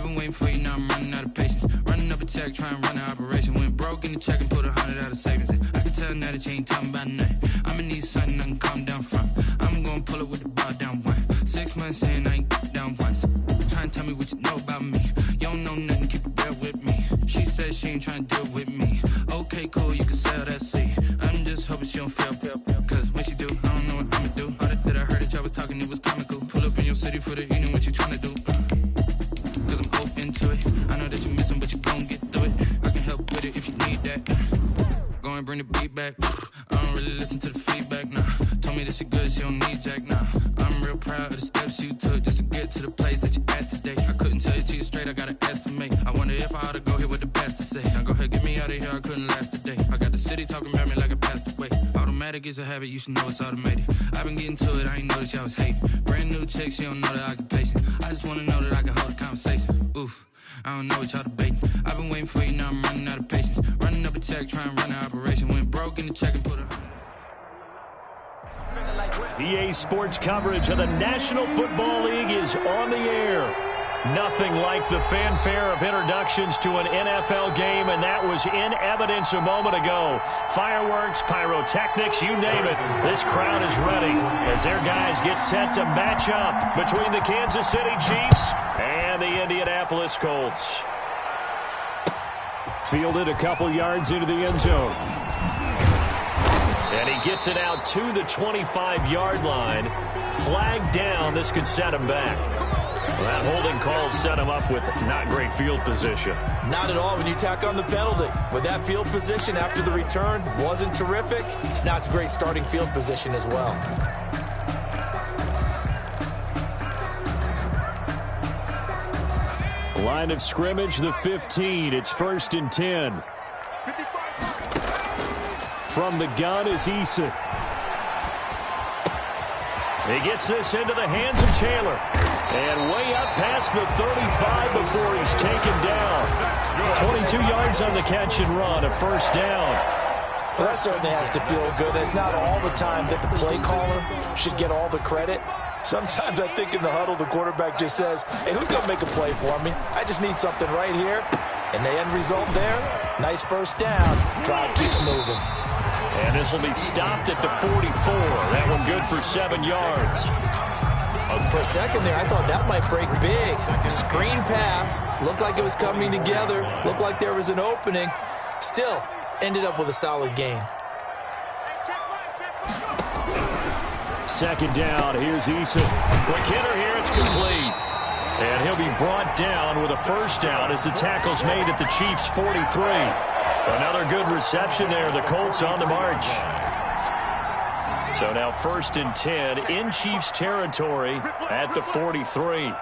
I've been waiting for you, now I'm running out of patience. Running up a check, trying to run an operation. Went broke in the check and put 100 out of savings in. I can tell now that you ain't talking about nothing. I'ma need something I can calm down from. I'm gonna pull it with the bar down one. 6 months in, I ain't down once. Trying to tell me what you know about me. You don't know nothing, keep it real with me. She said she ain't trying to deal with me. Okay, cool, you can sell that seat. I'm just hoping she don't fail. Cause when she do, I don't know what I'ma do. All that I heard that y'all was talking, it was comical. Pull up in your city for the evening, what you trying to do? Cause I'm open to it. I know that you missing, but you gon' get through it. I can help with it if you need that. Go and bring the beat back. I don't really listen to the feedback, nah. Told me that she good, she don't need jack, nah. I'm real proud of the steps you took just to get to the place that you at today. I couldn't tell you to you straight, I gotta estimate. I wonder if I ought to go here with the best to say. Now go ahead, get me out of here, I couldn't last today. I got the city talking about me like I passed away. Automatic is a habit, you should know it's automated. I've been getting to it, I ain't noticed y'all was hating. Brand new chick, she don't know the occupation. I just wanna know that I can hold a conversation. Oof, I don't know what y'all debating. I've been waiting for you, now I'm running out of patience. Running up a check, trying to run an operation. Went broke in the check and put 100. EA Sports coverage of the National Football League is on the air. Nothing like the fanfare of introductions to an NFL game, and that was in evidence a moment ago. Fireworks, pyrotechnics, you name it. This crowd is ready as their guys get set to match up between the Kansas City Chiefs and the Indianapolis Colts. Fielded a couple yards into the end zone. And he gets it out to the 25-yard line. Flag down. This could set him back. Well, that holding call set him up with not great field position. Not at all when you tack on the penalty. With that field position after the return wasn't terrific, it's not a great starting field position as well. Line of scrimmage, the 15. It's 1st and 10. From the gun is Eason. He gets this into the hands of Taylor. And way up past the 35 before he's taken down. 22 yards on the catch and run, a 1st down. Well, that certainly has to feel good. It's not all the time that the play caller should get all the credit. Sometimes I think in the huddle, the quarterback just says, hey, who's going to make a play for me? I just need something right here. And the end result there, nice 1st down. Drive keeps moving. And this will be stopped at the 44. That one good for 7 yards. For a second there, I thought that might break big. Screen pass. Looked like it was coming together. Looked like there was an opening. Still, ended up with a solid gain. 2nd down. Here's Eason. Quick hitter here. It's complete. And he'll be brought down with a 1st down as the tackle's made at the Chiefs' 43. Another good reception there. The Colts on the march. So now 1st and 10 in Chiefs territory at the 43.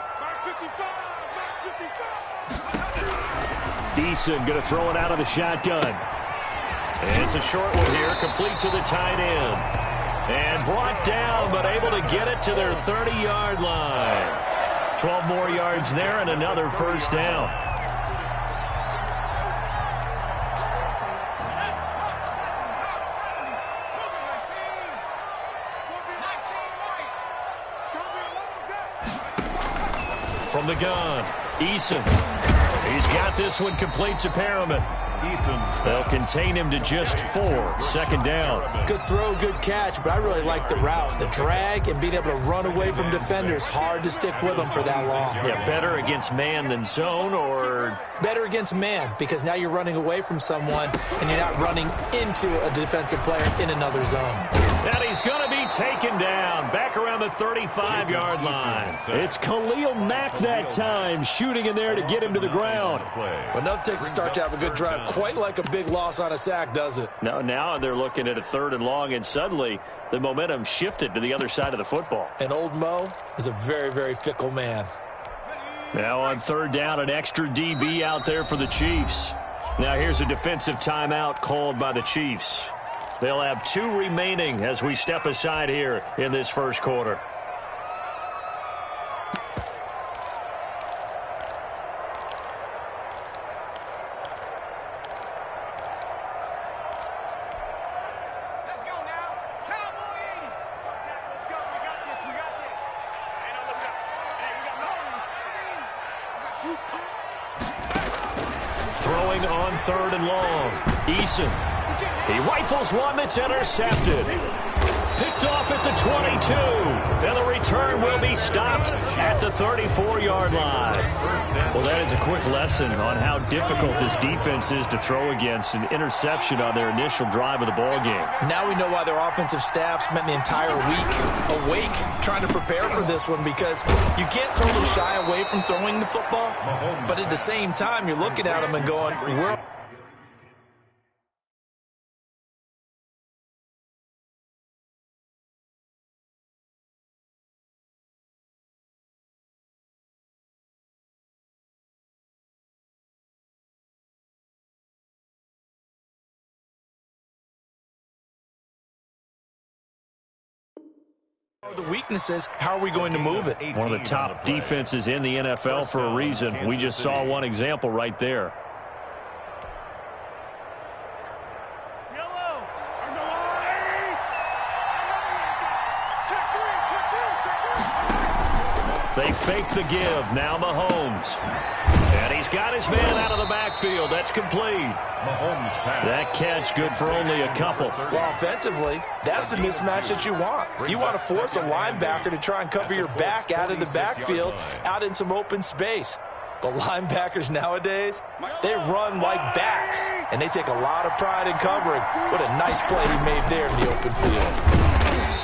Eason going to throw it out of the shotgun. And it's a short one here, complete to the tight end. And brought down, but able to get it to their 30-yard line. 12 more yards there and another 1st down. From the gun, Eason. He's got this one complete to Perriman. They'll contain him to just 4. 2nd down. Good throw, good catch, but I really like the route. The drag and being able to run away from defenders. Hard to stick with them for that long. Yeah, better against man than zone, or? Better against man, because now you're running away from someone and you're not running into a defensive player in another zone. And he's going to be taken down back around the 35-yard line. It's Khalil Mack that time, shooting in there to get him to the ground. Well, enough takes to start to have a good drive. Quite like a big loss on a sack, does it? No, now they're looking at a 3rd and long, and suddenly the momentum shifted to the other side of the football. And old Mo is a very, very fickle man. Now on 3rd down, an extra DB out there for the Chiefs. Now here's a defensive timeout called by the Chiefs. They'll have 2 remaining as we step aside here in this 1st quarter. You Throwing on 3rd and long. Eason. He rifles one that's intercepted. Picked off at the 22. And the return will be stopped at the 34-yard line. Well, that is a quick lesson on how difficult this defense is to throw against. An interception on their initial drive of the ball game. Now we know why their offensive staff spent the entire week awake trying to prepare for this one, because you can't totally shy away from throwing the football, but at the same time, you're looking at them and going, we're... the weaknesses, how are we going to move it? One of the top defenses in the NFL for a reason. We just saw one example right there. They fake the give. Now Mahomes. And he's got his man out of the backfield. That's complete. That catch good for only a couple. Well, offensively, that's the mismatch that you want. You want to force a linebacker to try and cover your back out of the backfield, out in some open space. But linebackers nowadays, they run like backs, and they take a lot of pride in covering. What a nice play he made there in the open field.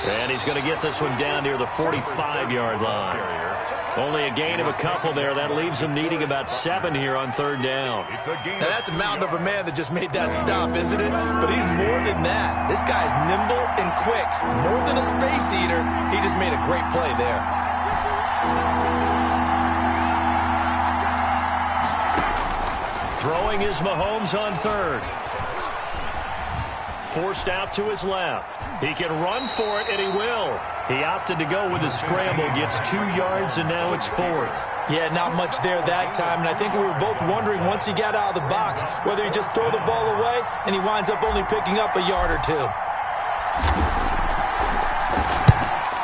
And he's going to get this one down near the 45-yard line. Only a gain of a couple there. That leaves him needing about 7 here on 3rd down. Now, that's a mountain of a man that just made that stop, isn't it? But he's more than that. This guy's nimble and quick. More than a space eater, he just made a great play there. Throwing is Mahomes on 3rd. Forced out to his left. He can run for it, and he will. He opted to go with a scramble, gets 2 yards, and now it's 4th. Yeah, not much there that time, and I think we were both wondering once he got out of the box whether he just throw the ball away, and he winds up only picking up a yard or 2.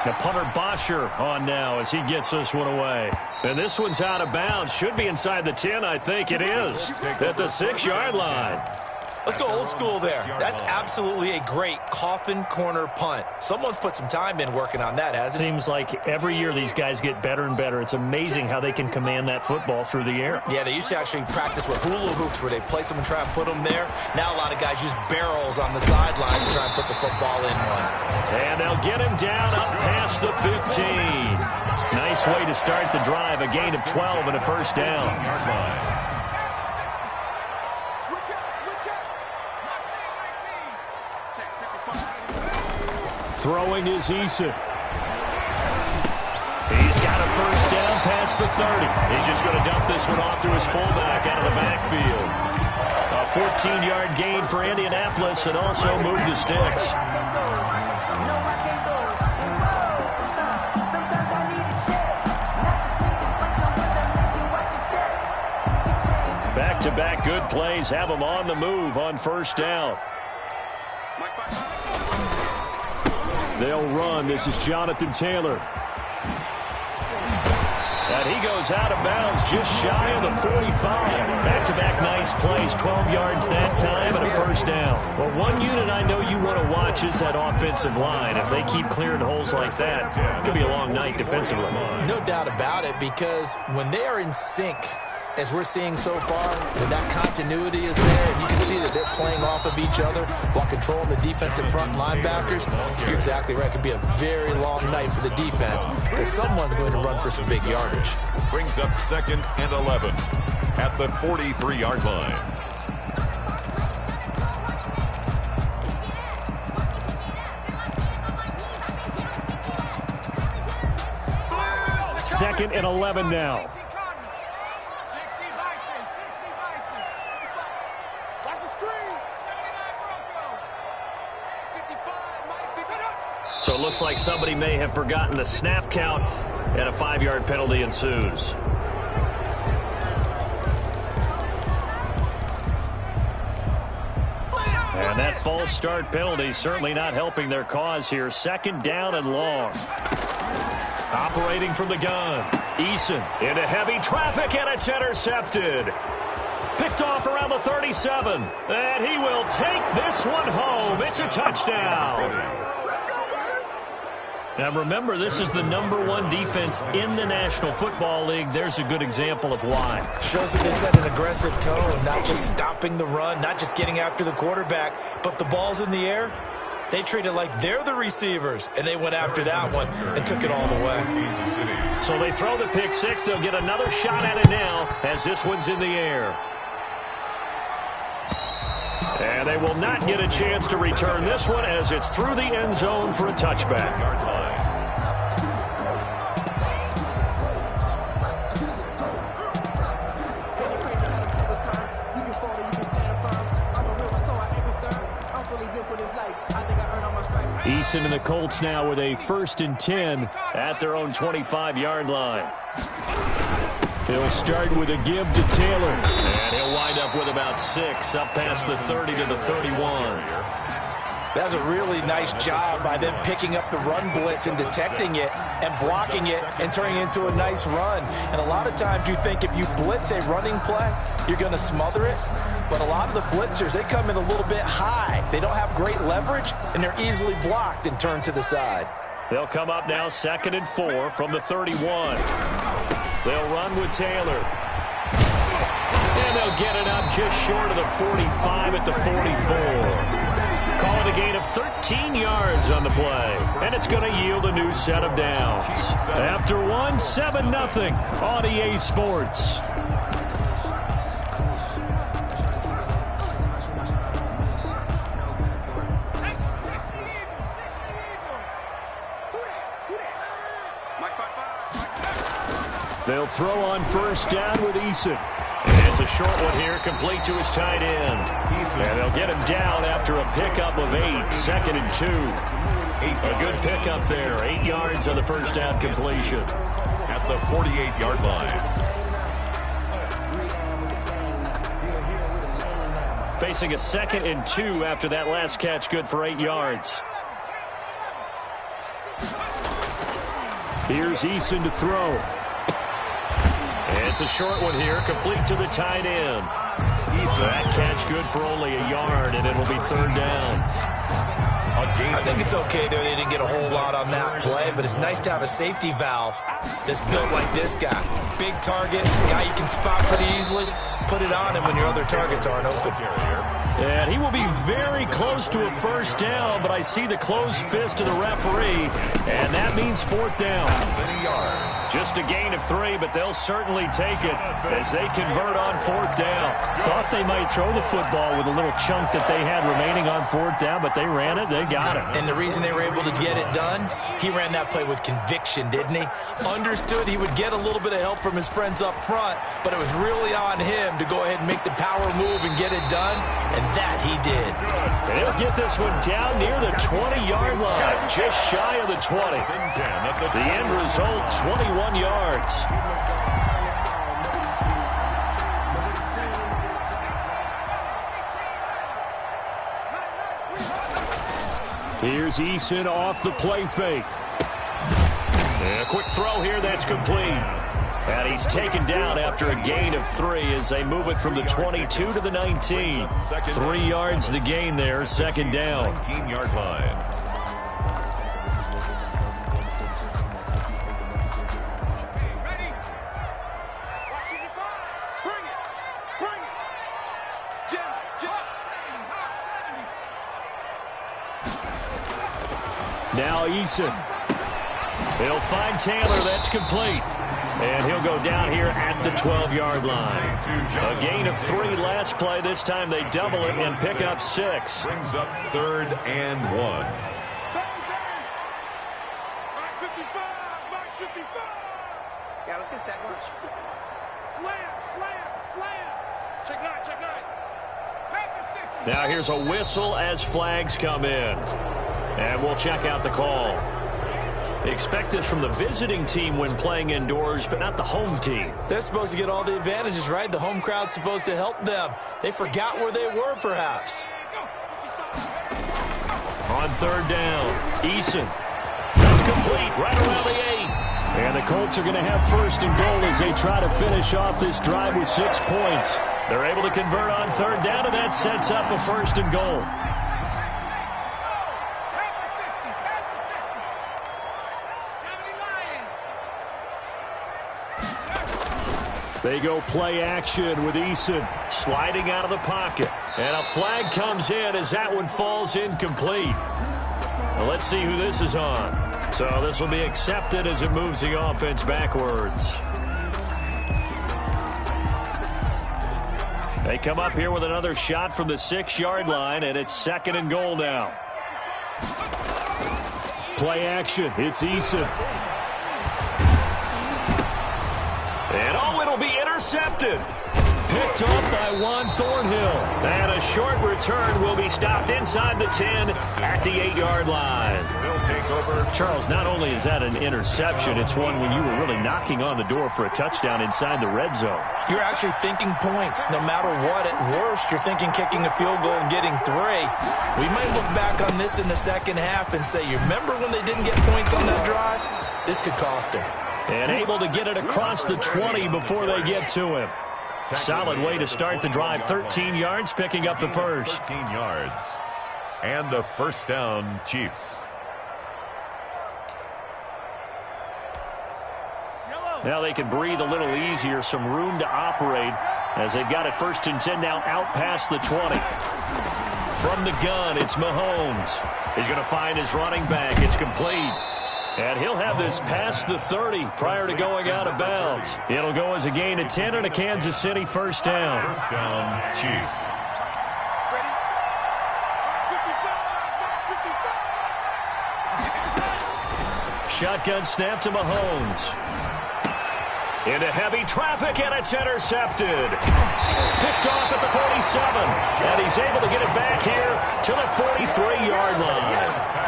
The punter Bosher on now as he gets this one away. And this one's out of bounds. Should be inside the 10, I think it is. At the 6-yard line. Let's go old school there. That's absolutely a great coffin corner punt. Someone's put some time in working on that, hasn't it? Seems like every year these guys get better and better. It's amazing how they can command that football through the air. Yeah, they used to actually practice with hula hoops where they place them and try and put them there. Now a lot of guys use barrels on the sidelines to try and put the football in one. And they'll get him down up past the 15. Nice way to start the drive. A gain of 12 and a first down. Throwing is Eason. He's got a first down past the 30. He's just going to dump this one off to his fullback out of the backfield. A 14-yard gain for Indianapolis and also move the sticks. Back-to-back good plays have them on the move on first down. They'll run. This is Jonathan Taylor. And he goes out of bounds just shy of the 45. Back-to-back nice plays. 12 yards that time and a first down. Well, one unit I know you want to watch is that offensive line. If they keep clearing holes like that, it could be a long night defensively. No doubt about it, because when they are in sync, as we're seeing so far, when that continuity is there, and you can see that they're playing off of each other while controlling the defensive front linebackers, you're exactly right. It could be a very long night for the defense because someone's going to run for some big yardage. Brings up 2nd and 11 at the 43-yard line. Second and 11 now. So it looks like somebody may have forgotten the snap count, and a 5-yard penalty ensues. And that false start penalty certainly not helping their cause here. 2nd down and long. Operating from the gun. Eason into heavy traffic, and it's intercepted. Picked off around the 37. And he will take this one home. It's a touchdown. Now remember, this is the #1 defense in the National Football League. There's a good example of why. Shows that they set an aggressive tone, not just stopping the run, not just getting after the quarterback, but the ball's in the air. They treat it like they're the receivers, and they went after that one and took it all the way. So they throw the pick six. They'll get another shot at it now as this one's in the air. And they will not get a chance to return this one as it's through the end zone for a touchback. Eason and the Colts now with a 1st and 10 at their own 25-yard line. He'll start with a give to Taylor. And he'll wind up with about 6 up past the 30 to the 31. That's a really nice job by them picking up the run blitz and detecting it and blocking it and turning it into a nice run. And a lot of times you think if you blitz a running play, you're going to smother it. But a lot of the blitzers, they come in a little bit high. They don't have great leverage, and they're easily blocked and turned to the side. They'll come up now 2nd and 4 from the 31. They'll run with Taylor. And they'll get it up just short of the 45 at the 44. Call it a gain of 13 yards on the play. And it's going to yield a new set of downs. After one, 7-0 on EA Sports. They'll throw on 1st down with Eason. And it's a short one here, complete to his tight end. And they'll get him down after a pickup of 8, 2nd and 2. A good pickup there, 8 yards on the 1st down completion. At the 48-yard line. Facing a 2nd and 2 after that last catch, good for 8 yards. Here's Eason to throw. It's a short one here, complete to the tight end. That catch good for only a yard, and it'll be 3rd down. I think it's okay there. They didn't get a whole lot on that play, but it's nice to have a safety valve that's built like this guy. Big target, guy you can spot pretty easily. Put it on him when your other targets aren't open. And he will be very close to a 1st down, but I see the closed fist of the referee, and that means 4th down. Just a gain of 3, but they'll certainly take it as they convert on 4th down. Thought they might throw the football with a little chunk that they had remaining on 4th down, but they ran it, they got it. And the reason they were able to get it done, he ran that play with conviction, didn't he? Understood he would get a little bit of help from his friends up front, but it was really on him to go ahead and make the power move and get it done, and that he did. And he'll get this one down near the 20-yard line, just shy of the 20. The end result, 21 yards. Here's Eason off the play fake. And a quick throw here, that's complete. And he's taken down after a gain of 3 as they move it from the 22 to the 19. 3 yards the gain there, 2nd down. 19-yard line. Now Eason. He'll find Taylor. That's complete. And he'll go down here at the 12-yard line. A gain of 3 last play. This time they double it and pick up 6. Brings up 3rd and 1. Yeah, let's get a sack lunch. Slam, slam, slam. Check 9, check 9. Now here's a whistle as flags come in. And we'll check out the call. Expect this from the visiting team when playing indoors, but not the home team. They're supposed to get all the advantages, right? The home crowd's supposed to help them. They forgot where they were, perhaps. On 3rd down, Eason. That's complete right around the 8. And the Colts are going to have first and goal as they try to finish off this drive with 6 points. They're able to convert on third down, and that sets up a first and goal. They go play action with Eason sliding out of the pocket. And a flag comes in as that one falls incomplete. Well, let's see who this is on. So this will be accepted as it moves the offense backwards. They come up here with another shot from the 6-yard line, and it's second and goal now. Play action. It's Eason. And it'll be intercepted. Picked off by Juan Thornhill. And a short return will be stopped inside the 10 at the 8-yard line. Charles, not only is that an interception, it's one when you were really knocking on the door for a touchdown inside the red zone. You're actually thinking points. No matter what, at worst, you're thinking kicking a field goal and getting 3. We might look back on this in the second half and say, you remember when they didn't get points on that drive? This could cost them. And able to get it across the 20 before they get to him. Solid way to start the drive. 13 yards, picking up the first. 13 yards. And a first down, Chiefs. Now they can breathe a little easier, some room to operate as they've got it first and 10 now out past the 20. From the gun, it's Mahomes. He's going to find his running back. It's complete. And he'll have this past the 30 prior to going out of bounds. It'll go as a gain of 10 and a Kansas City first down. First down, Chiefs. Shotgun snap to Mahomes. Into heavy traffic, and it's intercepted. Picked off at the 47. And he's able to get it back here to the 43-yard line.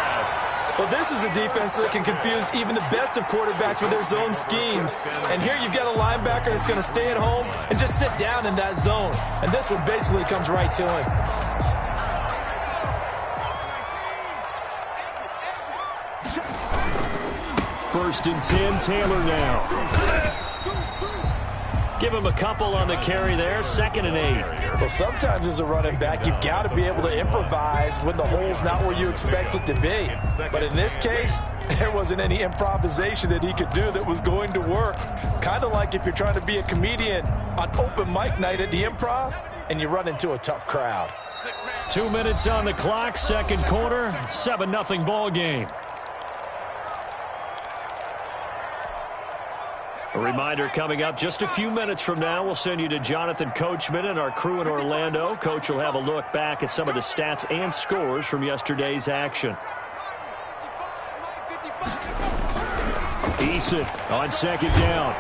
Well, this is a defense that can confuse even the best of quarterbacks with their zone schemes. And here you've got a linebacker that's going to stay at home and just sit down in that zone. And this one basically comes right to him. First and 10, Taylor now. Give him a couple on the carry there. Second and 8. Well, sometimes as a running back, you've got to be able to improvise when the hole's not where you expect it to be. But in this case, there wasn't any improvisation that he could do that was going to work. Kind of like if you're trying to be a comedian on open mic night at the Improv and you run into a tough crowd. 2 minutes on the clock, second quarter, 7-0 ball game. A reminder coming up just a few minutes from now, we'll send you to Jonathan Coachman and our crew in Orlando. Coach will have a look back at some of the stats and scores from yesterday's action. Eason on second down.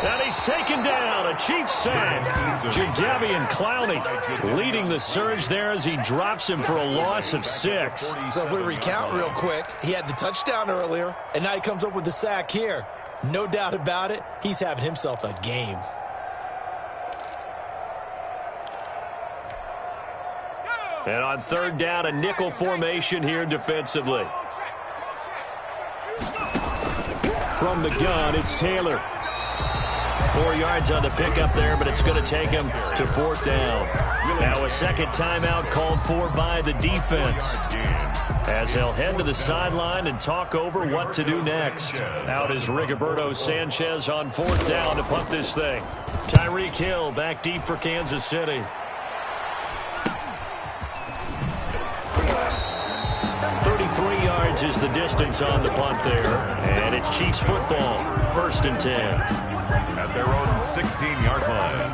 And he's taken down. A Chiefs sack. Jadeveon Clowney leading the surge there as he drops him for a loss of 6. So if we recount real quick, he had the touchdown earlier, and now he comes up with the sack here. No doubt about it, he's having himself a game. And on third down, a nickel formation here defensively. From the gun, it's Taylor. 4 yards on the pickup there, but it's going to take him to fourth down. Now a second timeout called for by the defense, as they'll head to the sideline and talk over what to do next. Out is Rigoberto Sanchez on fourth down to punt this thing. Tyreek Hill back deep for Kansas City. 33 yards is the distance on the punt there. And it's Chiefs football, first and 10. At their own 16-yard line.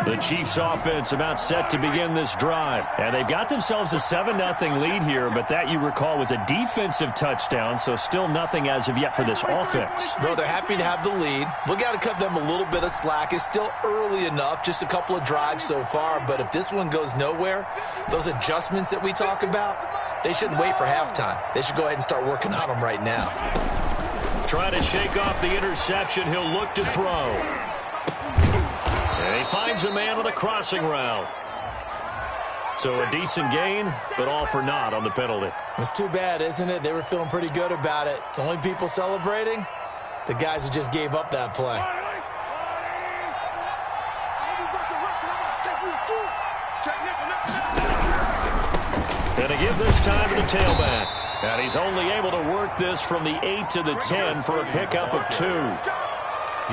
The Chiefs offense about set to begin this drive. And they've got themselves a 7-0 lead here, but that, you recall, was a defensive touchdown, so still nothing as of yet for this offense. No, they're happy to have the lead. We got to cut them a little bit of slack. It's still early enough, just a couple of drives so far, but if this one goes nowhere, those adjustments that we talk about, they shouldn't wait for halftime. They should go ahead and start working on them right now. Trying to shake off the interception, he'll look to throw. And he finds a man with a crossing route. So a decent gain, but all for naught on the penalty. It's too bad, isn't it? They were feeling pretty good about it. The only people celebrating, the guys who just gave up that play. Going to give this time to the tailback. And he's only able to work this from the 8 to the 10 for a pickup of 2.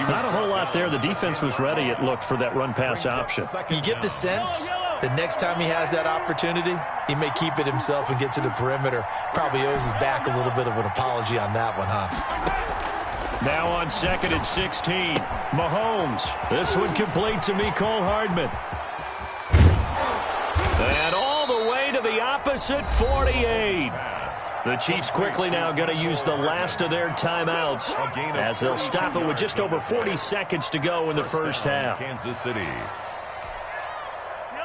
Not a whole lot there. The defense was ready, it looked, for that run-pass option. You get the sense that next time he has that opportunity, he may keep it himself and get to the perimeter. Probably owes his back a little bit of an apology on that one, huh? Now on 2nd and 16, Mahomes. This one complete to Mecole Hardman. And all the way to the opposite 48. The Chiefs quickly now going to use the last of their timeouts as they'll stop it with just over 40 seconds to go in the first half. Kansas City.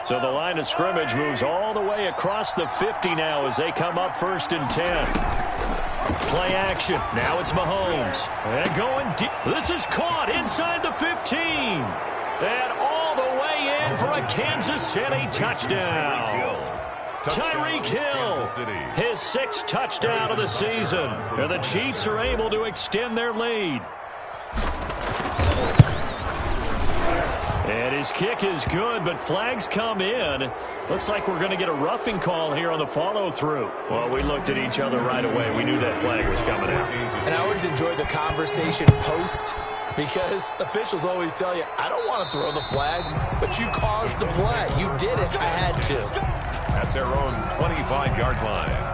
So the line of scrimmage moves all the way across the 50 now as they come up 1st and 10. Play action. Now it's Mahomes. And going deep. This is caught inside the 15. And all the way in for a Kansas City touchdown. Tyreek Hill, his 6th touchdown of the season. And the Chiefs are able to extend their lead. And his kick is good, but flags come in. Looks like we're going to get a roughing call here on the follow-through. Well, we looked at each other right away. We knew that flag was coming out. And I always enjoy the conversation post, because officials always tell you, I don't want to throw the flag, but you caused the play. You did it. I had to. At their own 25-yard line.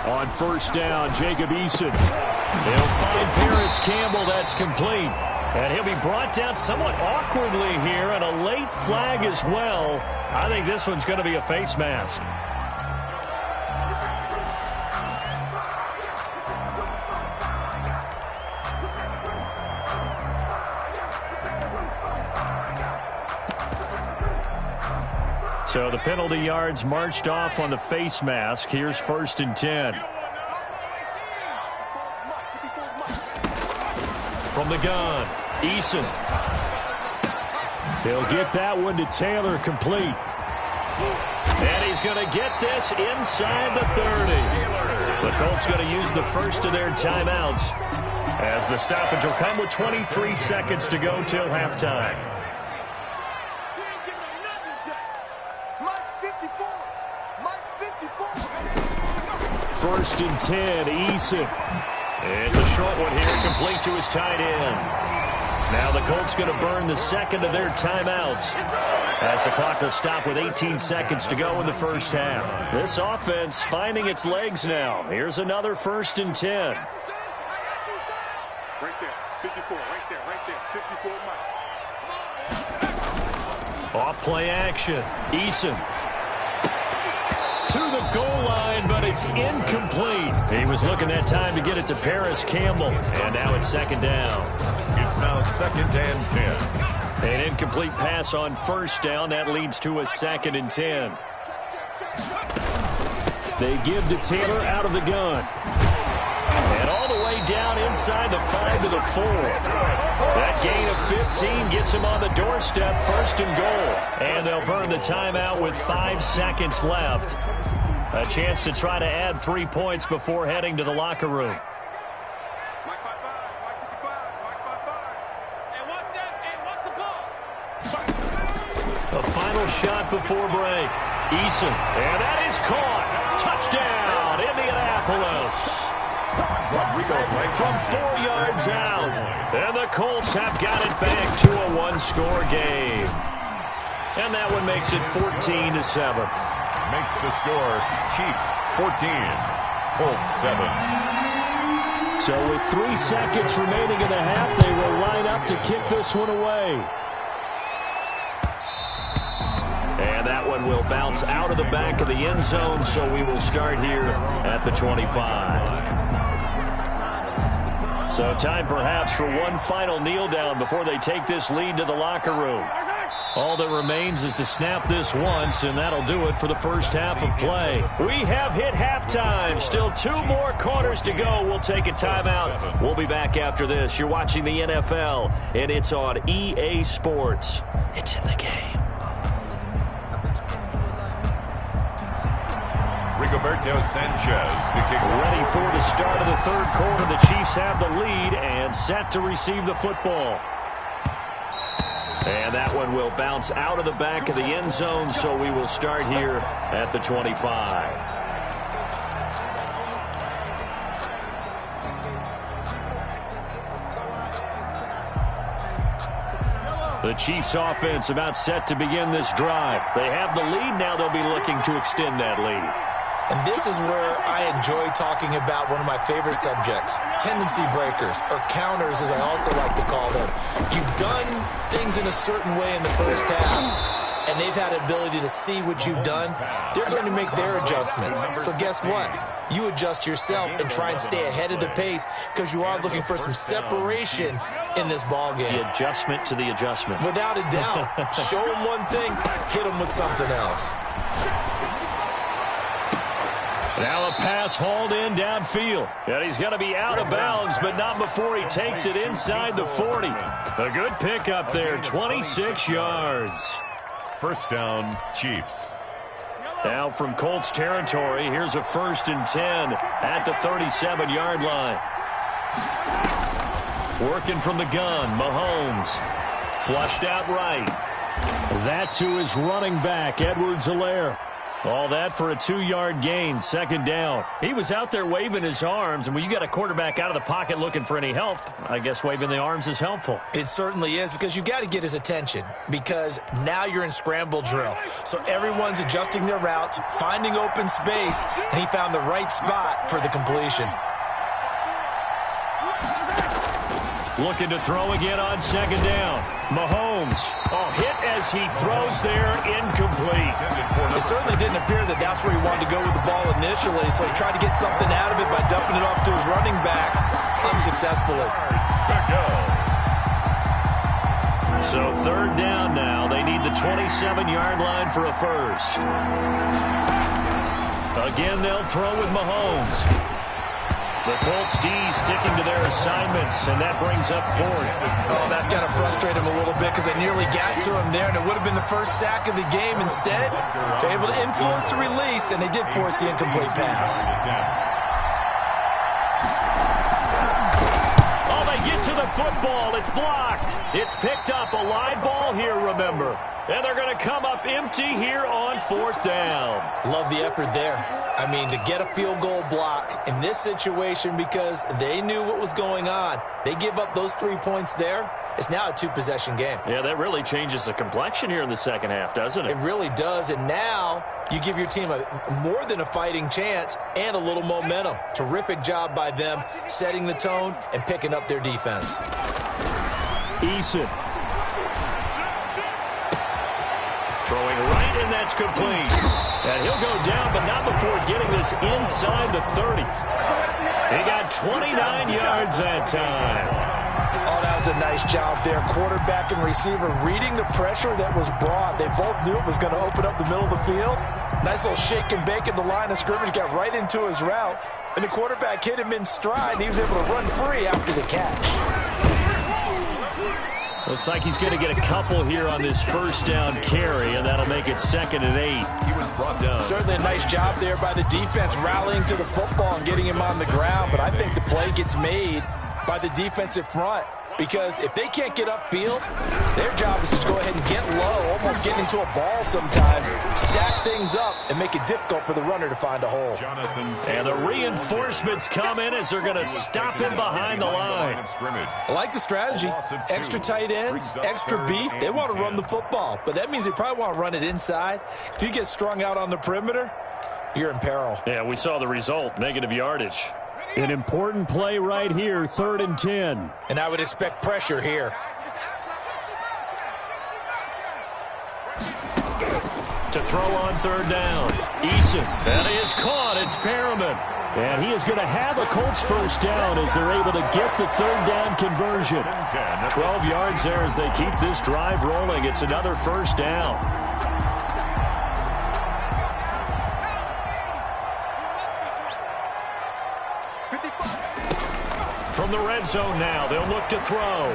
On 1st down, Jacob Eason. They'll find Paris Campbell. That's complete. And he'll be brought down somewhat awkwardly here, and a late flag as well. I think this one's going to be a face mask. So the penalty yards marched off on the face mask. Here's 1st and 10. From the gun, Eason. He'll get that one to Taylor, complete. And he's going to get this inside the 30. The Colts going to use the first of their timeouts as the stoppage will come with 23 seconds to go till halftime. First and 10, Eason. It's a short one here, complete to his tight end. Now the Colts going to burn the second of their timeouts as the clock will stop with 18 seconds to go in the first half. This offense finding its legs now. Here's another 1st and 10. Right there, 54, right there, 54, Mike. Off play action, Eason. To the goal line, but it's incomplete. He was looking that time to get it to Paris Campbell. And now it's 2nd down. It's now 2nd and 10. An incomplete pass on 1st down. That leads to a 2nd and 10. They give to Taylor out of the gun. And all the way down inside the 5 to the 4. That gain of 15 gets him on the doorstep, 1st and goal. And they'll burn the timeout with 5 seconds left. A chance to try to add 3 points before heading to the locker room. Mike 55, Mike 55, Mike 55. And what's the ball? A final shot before break. Eason. And that is caught. Touchdown, Indianapolis. From 4 yards out. And the Colts have got it back to a 1-score game. And that one makes it 14-7. Makes the score Chiefs 14, Colts 7. So with 3 seconds remaining in the half, they will line up to kick this one away. And that one will bounce out of the back of the end zone, so we will start here at the 25. So time perhaps for one final kneel down before they take this lead to the locker room. All that remains is to snap this once, and that'll do it for the first half of play. We have hit halftime. Still 2 more quarters to go. We'll take a timeout. We'll be back after this. You're watching the NFL, and it's on EA Sports. It's in the game. Rigoberto Sanchez to kick off. Ready for the start of the third quarter. The Chiefs have the lead and set to receive the football. And that one will bounce out of the back of the end zone, so we will start here at the 25. The Chiefs offense about set to begin this drive. They have the lead. Now they'll be looking to extend that lead. And this is where I enjoy talking about one of my favorite subjects, tendency breakers, or counters as I also like to call them. You've done things in a certain way in the first half, and they've had the ability to see what you've done. They're going to make their adjustments. So guess what? You adjust yourself and try and stay ahead of the pace because you are looking for some separation in this ball game. The adjustment to the adjustment. Without a doubt. Show them one thing, hit them with something else. Now a pass hauled in downfield. And he's going to be out of bounds, but not before he takes it inside the 40. A good pickup there, 26 yards. First down, Chiefs. Now from Colts territory, here's a 1st and 10 at the 37-yard line. Working from the gun, Mahomes. Flushed out right. That to his running back, Edwards-Helaire. All that for a 2-yard gain, 2nd down. He was out there waving his arms, and when you got a quarterback out of the pocket looking for any help, I guess waving the arms is helpful. It certainly is, because you got to get his attention, because now you're in scramble drill. So everyone's adjusting their routes, finding open space, and he found the right spot for the completion. Looking to throw again on 2nd down. Mahomes. Hit as he throws there, incomplete. It certainly didn't appear that that's where he wanted to go with the ball initially, so he tried to get something out of it by dumping it off to his running back unsuccessfully. So 3rd down now. They need the 27-yard line for a first. Again, they'll throw with Mahomes. The Colts D sticking to their assignments, and that brings up 4th. Oh, that's got to frustrate him a little bit because they nearly got to him there, and it would have been the first sack of the game. Instead, they're able to influence the release, and they did force the incomplete pass. Oh, they get to the football. It's blocked. It's picked up. A live ball here, remember. And they're going to come up empty here on 4th down. Love the effort there. I mean, to get a field goal block in this situation because they knew what was going on. They give up those 3 points there. It's now a 2-possession game. Yeah, that really changes the complexion here in the second half, doesn't it? It really does, and now you give your team more than a fighting chance and a little momentum. Terrific job by them setting the tone and picking up their defense. Eason. Throwing right, and that's complete. And he'll go down, but not before getting this inside the 30. He got 29 yards that time. Oh, that was a nice job there. Quarterback and receiver reading the pressure that was brought. They both knew it was going to open up the middle of the field. Nice little shake and bake at the line of scrimmage. Got right into his route. And the quarterback hit him in stride. And he was able to run free after the catch. Looks like he's going to get a couple here on this 1st down carry, and that'll make it 2nd and 8. He was brought down. Certainly a nice job there by the defense rallying to the football and getting him on the ground. But I think the play gets made by the defensive front. Because if they can't get upfield, their job is to go ahead and get low, almost getting into a ball sometimes, stack things up, and make it difficult for the runner to find a hole. And the reinforcements come in as they're going to stop him behind the line. I like the strategy. Extra tight ends, extra beef. They want to run the football, but that means they probably want to run it inside. If you get strung out on the perimeter, you're in peril. Yeah, we saw the result, negative yardage. An important play right here, 3rd and 10. And I would expect pressure here. To throw on 3rd down. Eason. That is caught. It's Perriman. And he is going to have a Colts first down as they're able to get the third down conversion. 12 yards there as they keep this drive rolling. It's another first down. From the red zone now, they'll look to throw.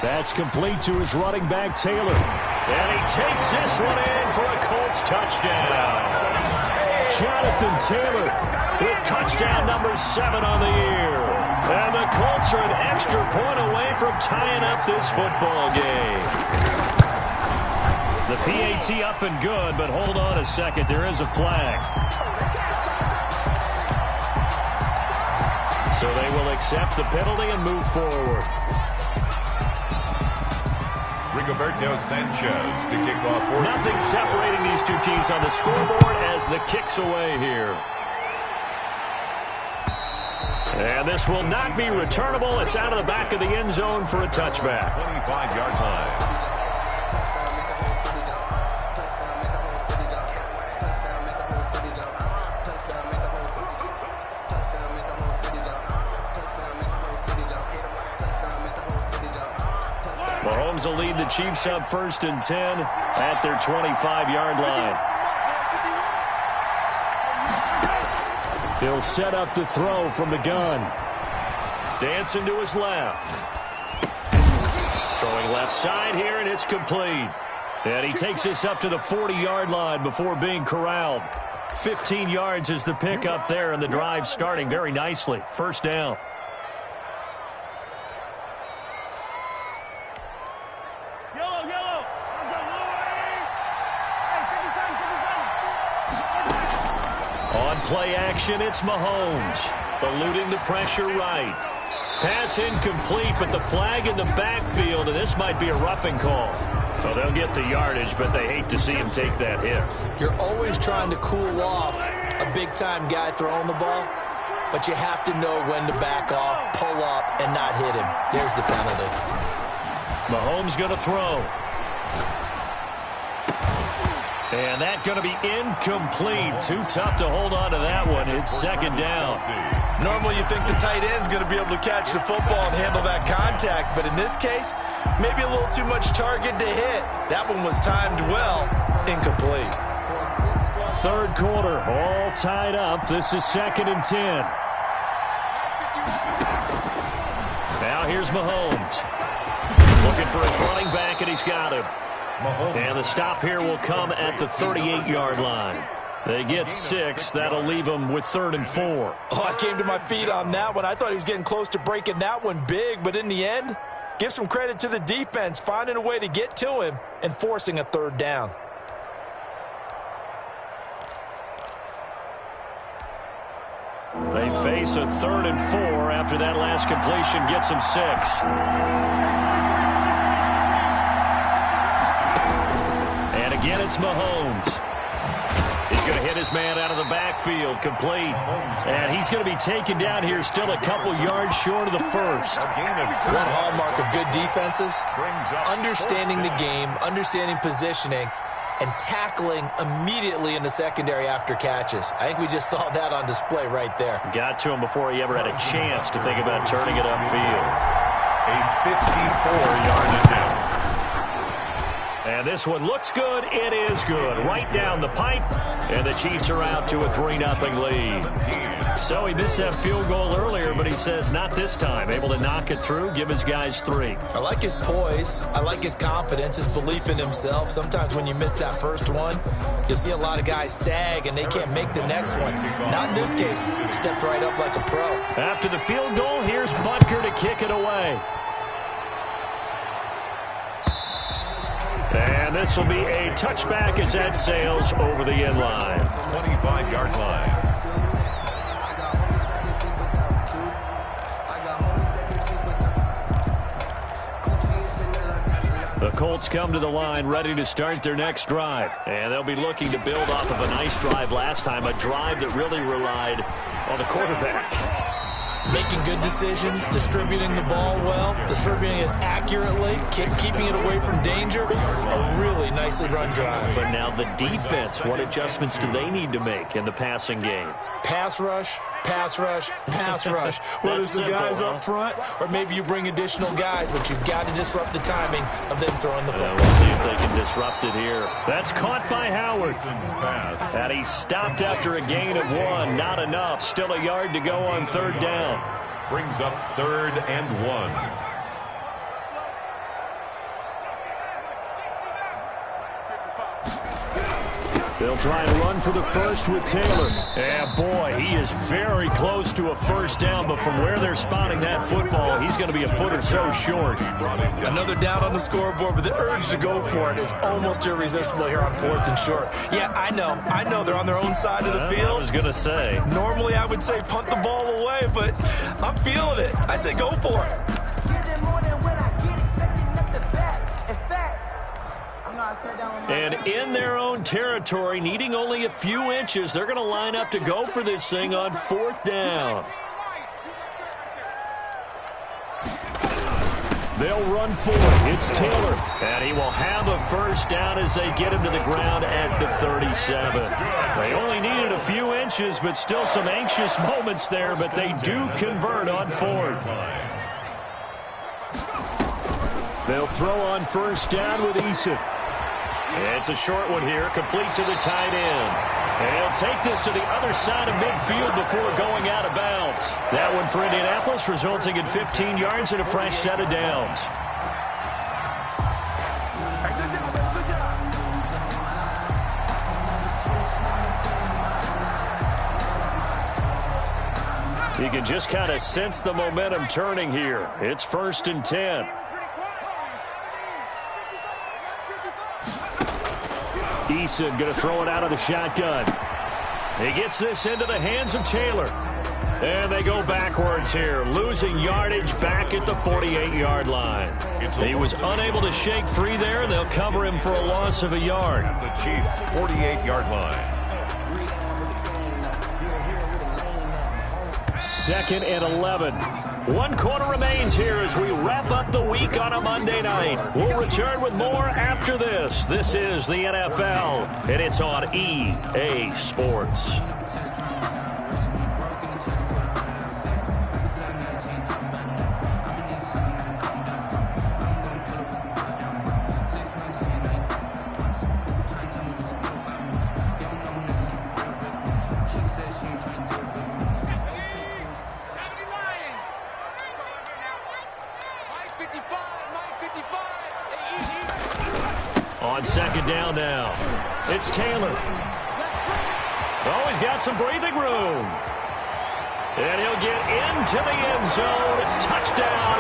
That's complete to his running back, Taylor. And he takes this one in for a Colts touchdown. Jonathan Taylor with touchdown number 7 on the year. And the Colts are an extra point away from tying up this football game. The PAT up and good, but hold on a second. There is a flag. So they will accept the penalty and move forward. Rigoberto Sanchez to kick off. Nothing separating these two teams on the scoreboard as the kick's away here. And this will not be returnable. It's out of the back of the end zone for a touchback. 25-yard line. Mahomes will lead the Chiefs up 1st and 10 at their 25-yard line. He'll set up to throw from the gun. Dancing to his left. Throwing left side here, and it's complete. And he takes this up to the 40-yard line before being corralled. 15 yards is the pickup there, and the drive starting very nicely. First down. Play action, it's Mahomes. Eluding the pressure right. Pass incomplete, but the flag in the backfield, and this might be a roughing call. Well, they'll get the yardage, but they hate to see him take that hit. You're always trying to cool off a big-time guy throwing the ball, but you have to know when to back off, pull up, and not hit him. There's the penalty. Mahomes going to throw. And that's going to be incomplete. Too tough to hold on to that one. It's second down. Normally you think the tight end's going to be able to catch the football and handle that contact, but in this case, maybe a little too much target to hit. That one was timed well. Incomplete. Third quarter, all tied up. This is 2nd and 10. Now here's Mahomes. Looking for his running back, and he's got him. And the stop here will come at the 38-yard line. They get 6. That'll leave them with 3rd and 4. Oh, I came to my feet on that one. I thought he was getting close to breaking that one big, but in the end, give some credit to the defense, finding a way to get to him and forcing a 3rd down. They face a 3rd and 4 after that last completion gets them 6. Again, it's Mahomes.'s going to hit his man out of the backfield, complete. And he's going to be taken down here still a couple yards short of the first. One hallmark of good defenses, understanding the game, understanding positioning, and tackling immediately in the secondary after catches. I think we just saw that on display right there. Got to him before he ever had a chance to think about turning it upfield. A 54-yard attempt. And this one looks good. It is good. Right down the pipe. And the Chiefs are out to a 3-0 lead. So he missed that field goal earlier, but he says not this time. Able to knock it through, give his guys 3. I like his poise. I like his confidence, his belief in himself. Sometimes when you miss that first one, you'll see a lot of guys sag and they can't make the next one. Not in this case. Stepped right up like a pro. After the field goal, here's Butker to kick it away. And this will be a touchback as that sails over the end line. 25-yard line. The Colts come to the line ready to start their next drive. And they'll be looking to build off of a nice drive last time, a drive that really relied on the quarterback. making good decisions, distributing the ball well, distributing it accurately, keeping it away from danger. A really nicely run drive. But now the defense, what adjustments do they need to make in the passing game? Pass rush, pass rush, pass rush. Whether it's the guys up front or maybe you bring additional guys, but you've got to disrupt the timing of them throwing the football. We'll see if they can disrupt it here. That's caught by Howard. And he stopped after a gain of 1. Not enough. Still a yard to go on 3rd down. Brings up 3rd and 1. They'll try and run for the first with Taylor. And boy, he is very close to a first down, but from where they're spotting that football, he's going to be a foot or so short. Another down on the scoreboard, but the urge to go for it is almost irresistible here on 4th and short. Yeah, I know they're on their own side of the field. I was going to say. Normally I would say punt the ball away, but I'm feeling it. I say go for it. And in their own territory, needing only a few inches, they're going to line up to go for this thing on 4th down. They'll run for it. It's Taylor. And he will have a first down as they get him to the ground at the 37. They only needed a few inches, but still some anxious moments there, but they do convert on 4th. They'll throw on first down with Eason. It's a short one here, complete to the tight end. And he'll take this to the other side of midfield before going out of bounds. That one for Indianapolis, resulting in 15 yards and a fresh set of downs. You can just kind of sense the momentum turning here. It's 1st and 10. Eason going to throw it out of the shotgun. He gets this into the hands of Taylor. And they go backwards here, losing yardage back at the 48-yard line. He was unable to shake free there, and they'll cover him for a loss of a yard. The Chiefs' 48-yard line. 2nd and 11. 1 quarter remains here as we wrap up the week on a Monday night. We'll return with more after this. This is the NFL, and it's on EA Sports. On 2nd down now, it's Taylor. Oh, he's got some breathing room. And he'll get into the end zone. Touchdown,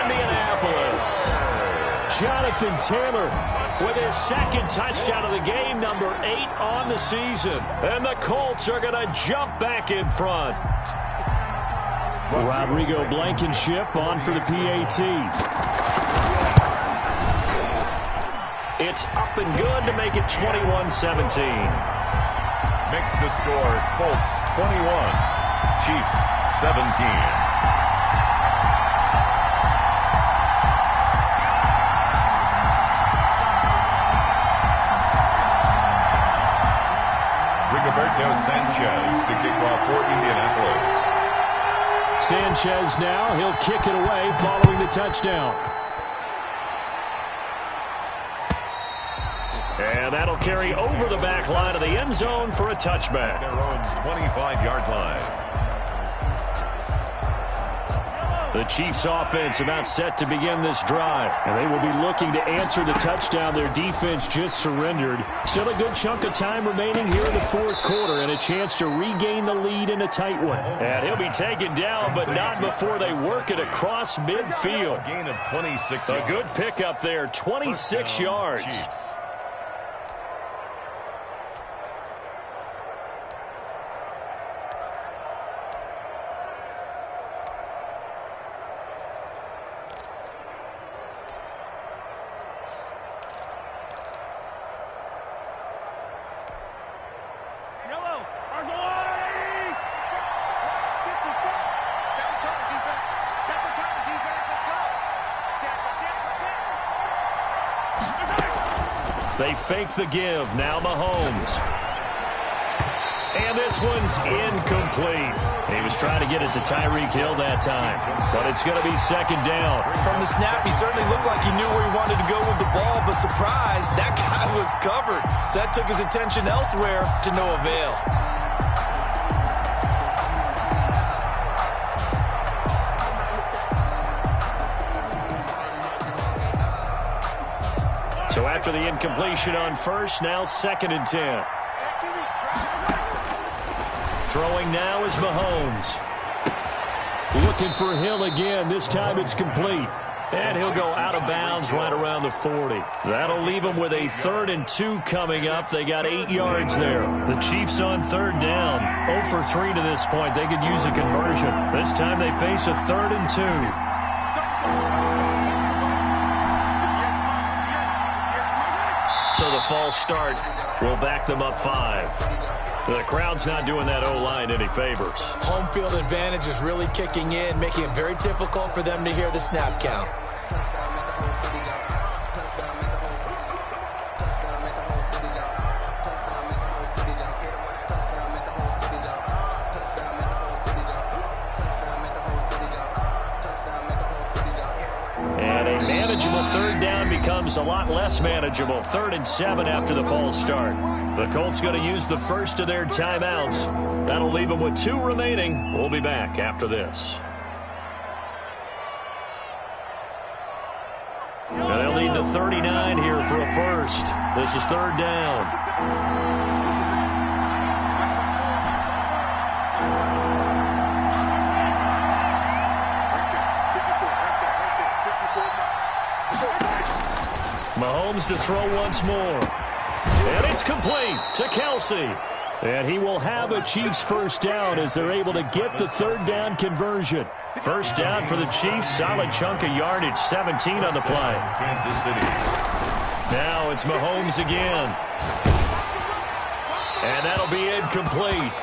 Indianapolis. Jonathan Taylor with his 2nd touchdown of the game, number 8 on the season. And the Colts are going to jump back in front. Rodrigo Blankenship on for the PAT. It's up and good to make it 21-17. Makes the score Colts 21, Chiefs 17. Rigoberto Sanchez to kick off for Indianapolis. Sanchez now, he'll kick it away following the touchdown. And that'll carry over the back line of the end zone for a touchback. Their own 25-yard line. The Chiefs offense about set to begin this drive. And they will be looking to answer the touchdown their defense just surrendered. Still a good chunk of time remaining here in the 4th quarter and a chance to regain the lead in a tight one. And he'll be taken down, but not before they work it across midfield. A gain of 26 A yards. good pickup there, 26 yards. Chiefs. They fake the give. Now Mahomes. And this one's incomplete. He was trying to get it to Tyreek Hill that time, but it's going to be second down. From the snap, he certainly looked like he knew where he wanted to go with the ball, but surprise, that guy was covered. So that took his attention elsewhere to no avail. So after the incompletion on first, now 2nd and 10. Throwing now is Mahomes. Looking for Hill again. This time it's complete. And he'll go out of bounds right around the 40. That'll leave him with a 3rd and 2 coming up. They got 8 yards there. The Chiefs on 3rd down. 0 for 3 to this point. They could use a conversion. This time they face a 3rd and 2. So the false start will back them up 5. The crowd's not doing that O-line any favors. Home field advantage is really kicking in, making it very difficult for them to hear the snap count. And a manageable 3rd down becomes a lot less manageable. 3rd and 7 after the false start. The Colts going to use the first of their timeouts. That'll leave them with 2 remaining. We'll be back after this. And they'll need the 39 here for a first. This is 3rd down. Mahomes to throw once more. And it's complete to Kelsey. And he will have a Chiefs first down as they're able to get the 3rd down conversion. First down for the Chiefs. Solid chunk of yardage. 17 on the play. Kansas City. Now it's Mahomes again. And that'll be incomplete.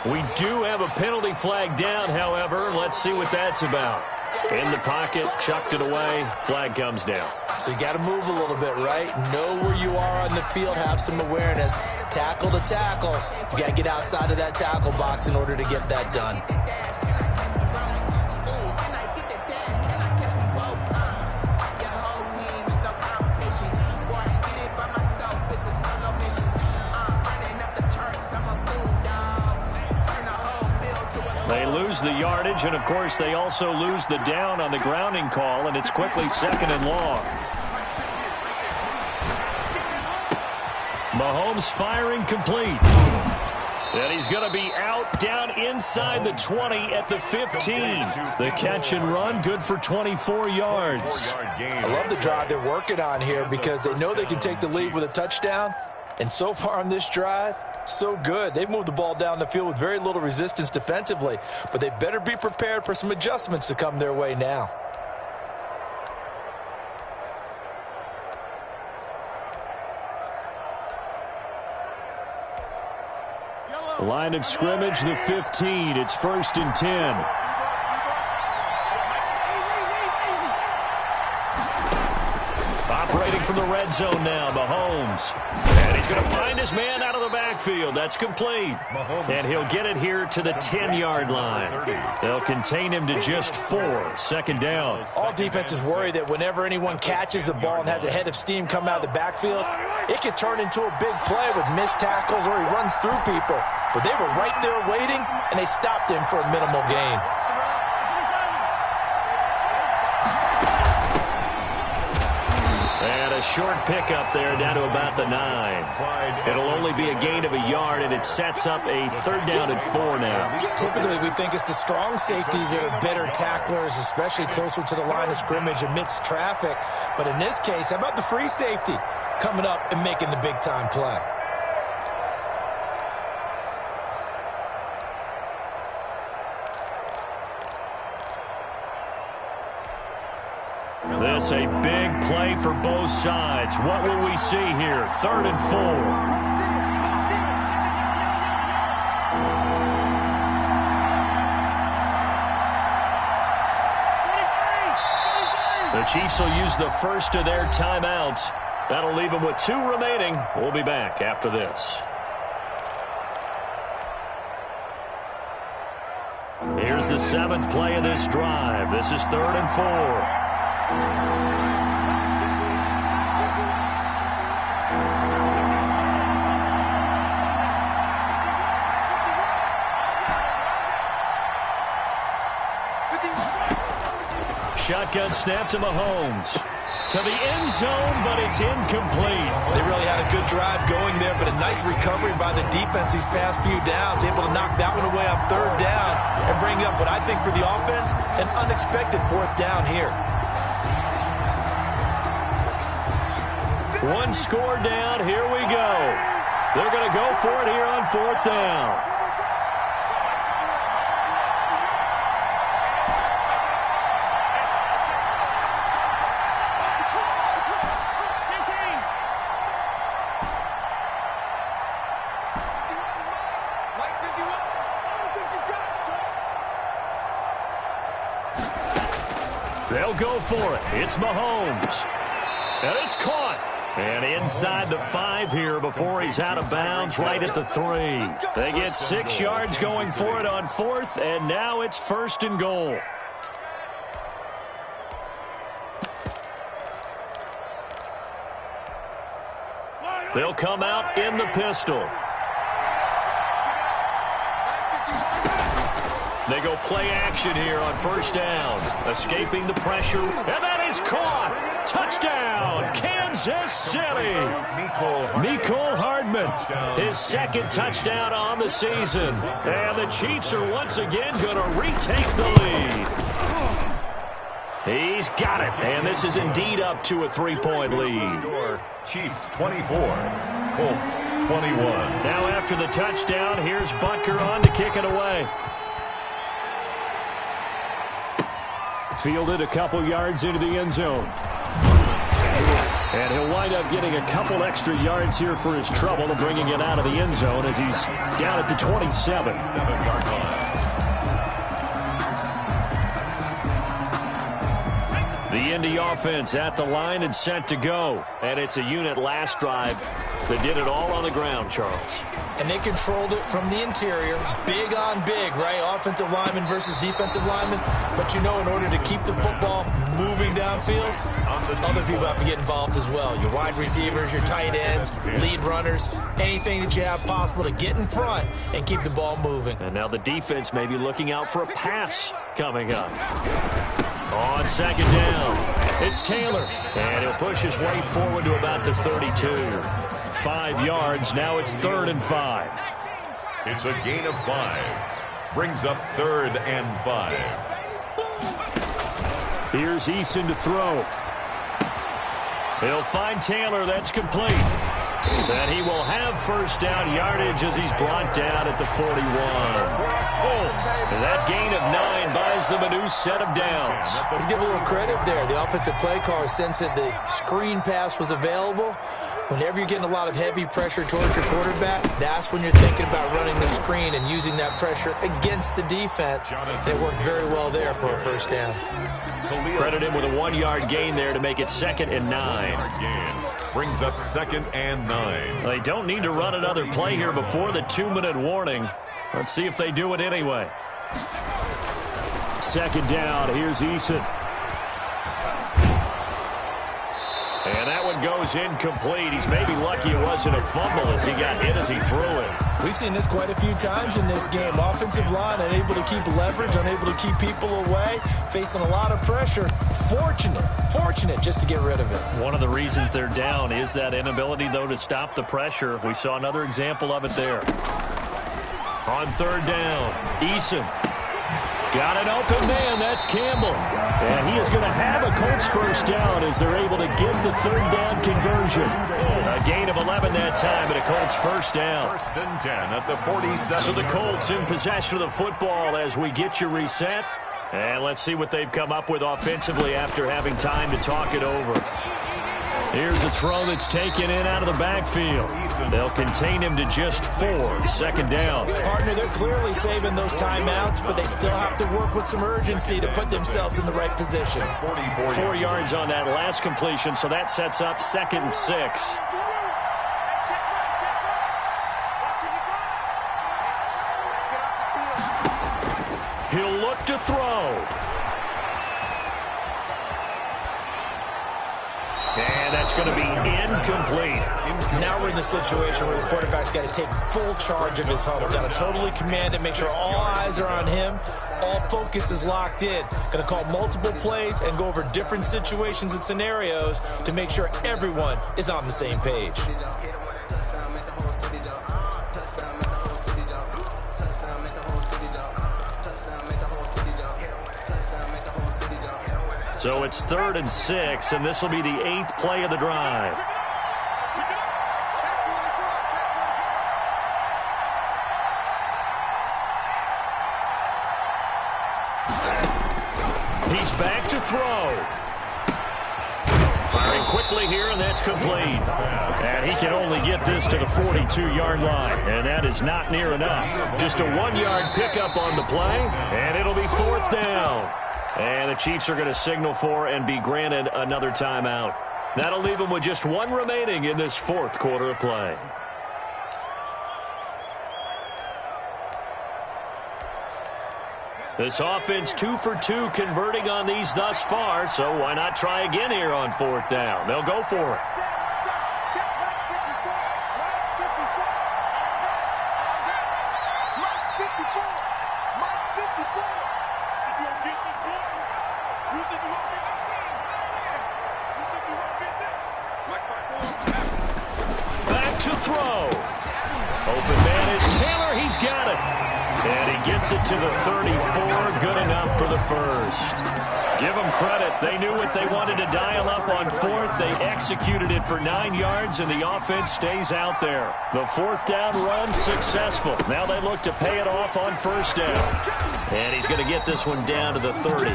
We do have a penalty flag down, however. Let's see what that's about. In the pocket, chucked it away. Flag comes down. So you got to move a little bit, right? Know where you are on the field. Have some awareness. Tackle to tackle. You got to get outside of that tackle box in order to get that done. They lose the yardage, and, of course, they also lose the down on the grounding call, and it's quickly 2nd and long. Mahomes firing complete. And he's going to be out down inside the 20 at the 15. The catch and run, good for 24 yards. I love the drive they're working on here because they know they can take the lead with a touchdown. And so far on this drive, so good. They've moved the ball down the field with very little resistance defensively, but they better be prepared for some adjustments to come their way now. Line of scrimmage, the 15. It's 1st and 10. Operating from the red zone now, Mahomes. And he's going to find his man out of the backfield. That's complete. And he'll get it here to the 10-yard line. They'll contain him to just 4. 2nd down. All defenses worry that whenever anyone catches the ball and has a head of steam come out of the backfield, it could turn into a big play with missed tackles or he runs through people. But they were right there waiting, and they stopped him for a minimal gain. And a short pickup there down to about the 9. It'll only be a gain of a yard, and it sets up a 3rd down and 4 now. Typically, we think it's the strong safeties that are better tacklers, especially closer to the line of scrimmage amidst traffic. But in this case, how about the free safety coming up and making the big-time play? This a big play for both sides. What will we see here? 3rd and 4. The Chiefs will use the first of their timeouts. That'll leave him with 2 remaining. We'll be back after this. Here's the 7th play of this drive. This is 3rd and 4. Shotgun snap to Mahomes. To the end zone, but it's incomplete. They really had a good drive going there, but a nice recovery by the defense these past few downs. Able to knock that one away on 3rd down and bring up what I think for the offense, an unexpected 4th down here. 1 score down. Here we go. They're going to go for it here on 4th down. They'll go for it. It's Mahomes. And it's caught. And inside the 5 here before he's out of bounds, right at the 3. They get 6 yards going for it on 4th, and now it's 1st and goal. They'll come out in the pistol. They go play action here on 1st down. Escaping the pressure. And that is caught. Touchdown, Kansas City. Mecole Hardman, his 2nd touchdown on the season. And the Chiefs are once again going to retake the lead. He's got it. And this is indeed up to a 3-point lead. Chiefs 24, Colts 21. Now after the touchdown, here's Butker on to kick it away. Fielded a couple yards into the end zone. And he'll wind up getting a couple extra yards here for his trouble and bringing it out of the end zone as he's down at the 27. 7-yard line. The Indy offense at the line and set to go. And it's a unit last drive that did it all on the ground, Charles. And they controlled it from the interior. Big on big, right? Offensive lineman versus defensive lineman. But you know, in order to keep the football moving downfield, other people have to get involved as well. Your wide receivers, your tight ends, lead runners, anything that you have possible to get in front and keep the ball moving. And now the defense may be looking out for a pass coming up. On 2nd down, it's Taylor. And he'll push his way forward to about the 32. 5 yards. Now it's 3rd and 5. It's a gain of 5. Brings up 3rd and 5. Here's Eason to throw. He'll find Taylor. That's complete. And he will have 1st down yardage as he's brought down at the 41. And that gain of 9 buys them a new set of downs. Let's give a little credit there. The offensive play caller sensed that the screen pass was available. Whenever you're getting a lot of heavy pressure towards your quarterback, that's when you're thinking about running the screen and using that pressure against the defense. And it worked very well there for a 1st down. Credit him with a 1-yard gain there to make it 2nd and 9. Brings up 2nd and 9. They don't need to run another play here before the 2-minute warning. Let's see if they do it anyway. 2nd down. Here's Eason. And that one goes incomplete. He's maybe lucky it wasn't a fumble as he got hit as he threw it. We've seen this quite a few times in this game. Offensive line unable to keep leverage, unable to keep people away, facing a lot of pressure. Fortunate just to get rid of it. One of the reasons they're down is that inability, though, to stop the pressure. We saw another example of it there. On 3rd down, Eason. Got an open man. That's Campbell. And he is going to have a Colts 1st down as they're able to get the 3rd down conversion. A gain of 11 that time and a Colts 1st down. 1st and 10 at the 47. So the Colts in possession of the football as we get you reset. And let's see what they've come up with offensively after having time to talk it over. Here's a throw that's taken in out of the backfield. They'll contain him to just 4. Second down. Partner, they're clearly saving those timeouts, but they still have to work with some urgency to put themselves in the right position. 4 yards on that last completion, so that sets up 2nd and 6. He'll look to throw. And that's going to be incomplete. Now we're in the situation where the quarterback's got to take full charge of his huddle. Got to totally command it, make sure all eyes are on him. All focus is locked in. Going to call multiple plays and go over different situations and scenarios to make sure everyone is on the same page. So it's 3rd and 6, and this will be the 8th play of the drive. He's back to throw. Firing quickly here, and that's complete. And he can only get this to the 42-yard line, and that is not near enough. Just a 1-yard pickup on the play, and it'll be 4th down. And the Chiefs are going to signal for and be granted another timeout. That'll leave them with just 1 remaining in this 4th quarter of play. This offense 2 for 2 converting on these thus far, so why not try again here on 4th down? They'll go for it. Back to throw. Open man is Taylor. He's got it. And he gets it to the 34. Good enough for the first. Give them credit. They knew what they wanted to dial up on 4th. They executed it for 9 yards, and the offense stays out there. The 4th down run successful. Now they look to pay it off on 1st down. And he's going to get this one down to the 30.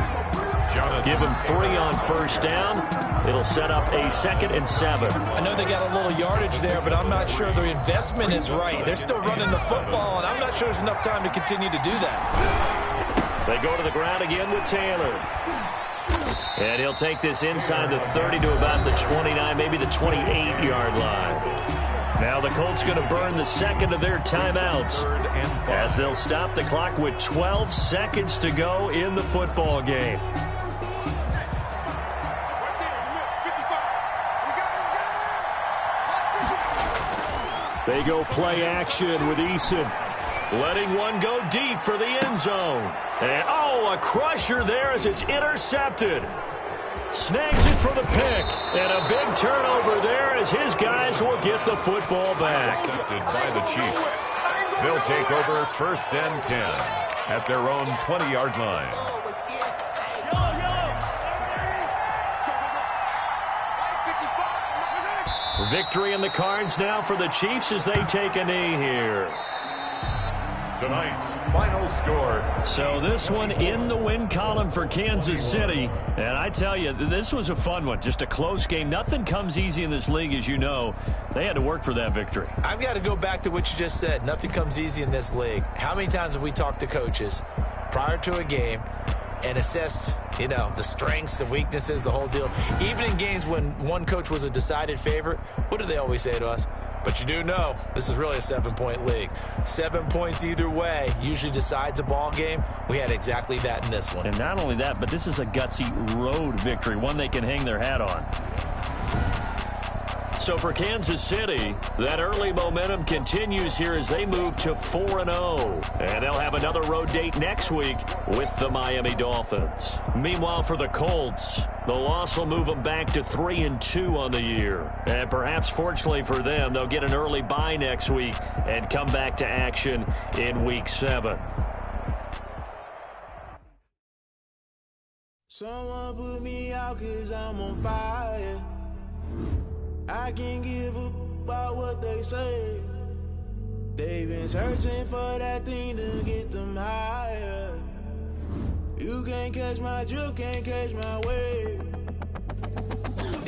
Give him 3 on 1st down. It'll set up a 2nd and 7. I know they got a little yardage there, but I'm not sure the investment is right. They're still running the football, and I'm not sure there's enough time to continue to do that. They go to the ground again with Taylor. And he'll take this inside the 30 to about the 29, maybe the 28-yard line. Now the Colts going to burn the 2nd of their timeouts as they'll stop the clock with 12 seconds to go in the football game. They go play action with Eason. Letting one go deep for the end zone. And, a crusher there as it's intercepted. Snags it for the pick. And a big turnover there as his guys will get the football back. Intercepted by the Chiefs. They'll take over 1st and 10 at their own 20-yard line. Victory in the cards now for the Chiefs as they take a knee here. Tonight's final score. So this one in the win column for Kansas City. And I tell you, this was a fun one. Just a close game. Nothing comes easy in this league, as you know. They had to work for that victory. I've got to go back to what you just said. Nothing comes easy in this league. How many times have we talked to coaches prior to a game and assessed, the strengths, the weaknesses, the whole deal? Even in games when one coach was a decided favorite, what do they always say to us? But you do know this is really a 7-point league. 7 points either way usually decides a ball game. We had exactly that in this one. And not only that, but this is a gutsy road victory, one they can hang their hat on. So for Kansas City, that early momentum continues here as they move to 4-0. And they'll have another road date next week with the Miami Dolphins. Meanwhile, for the Colts, the loss will move them back to 3-2 on the year. And perhaps fortunately for them, they'll get an early bye next week and come back to action in Week 7. Someone put me out 'cause I'm on fire. I can't give up about what they say. They've been searching for that thing to get them higher. You can't catch my drift, can't catch my wave.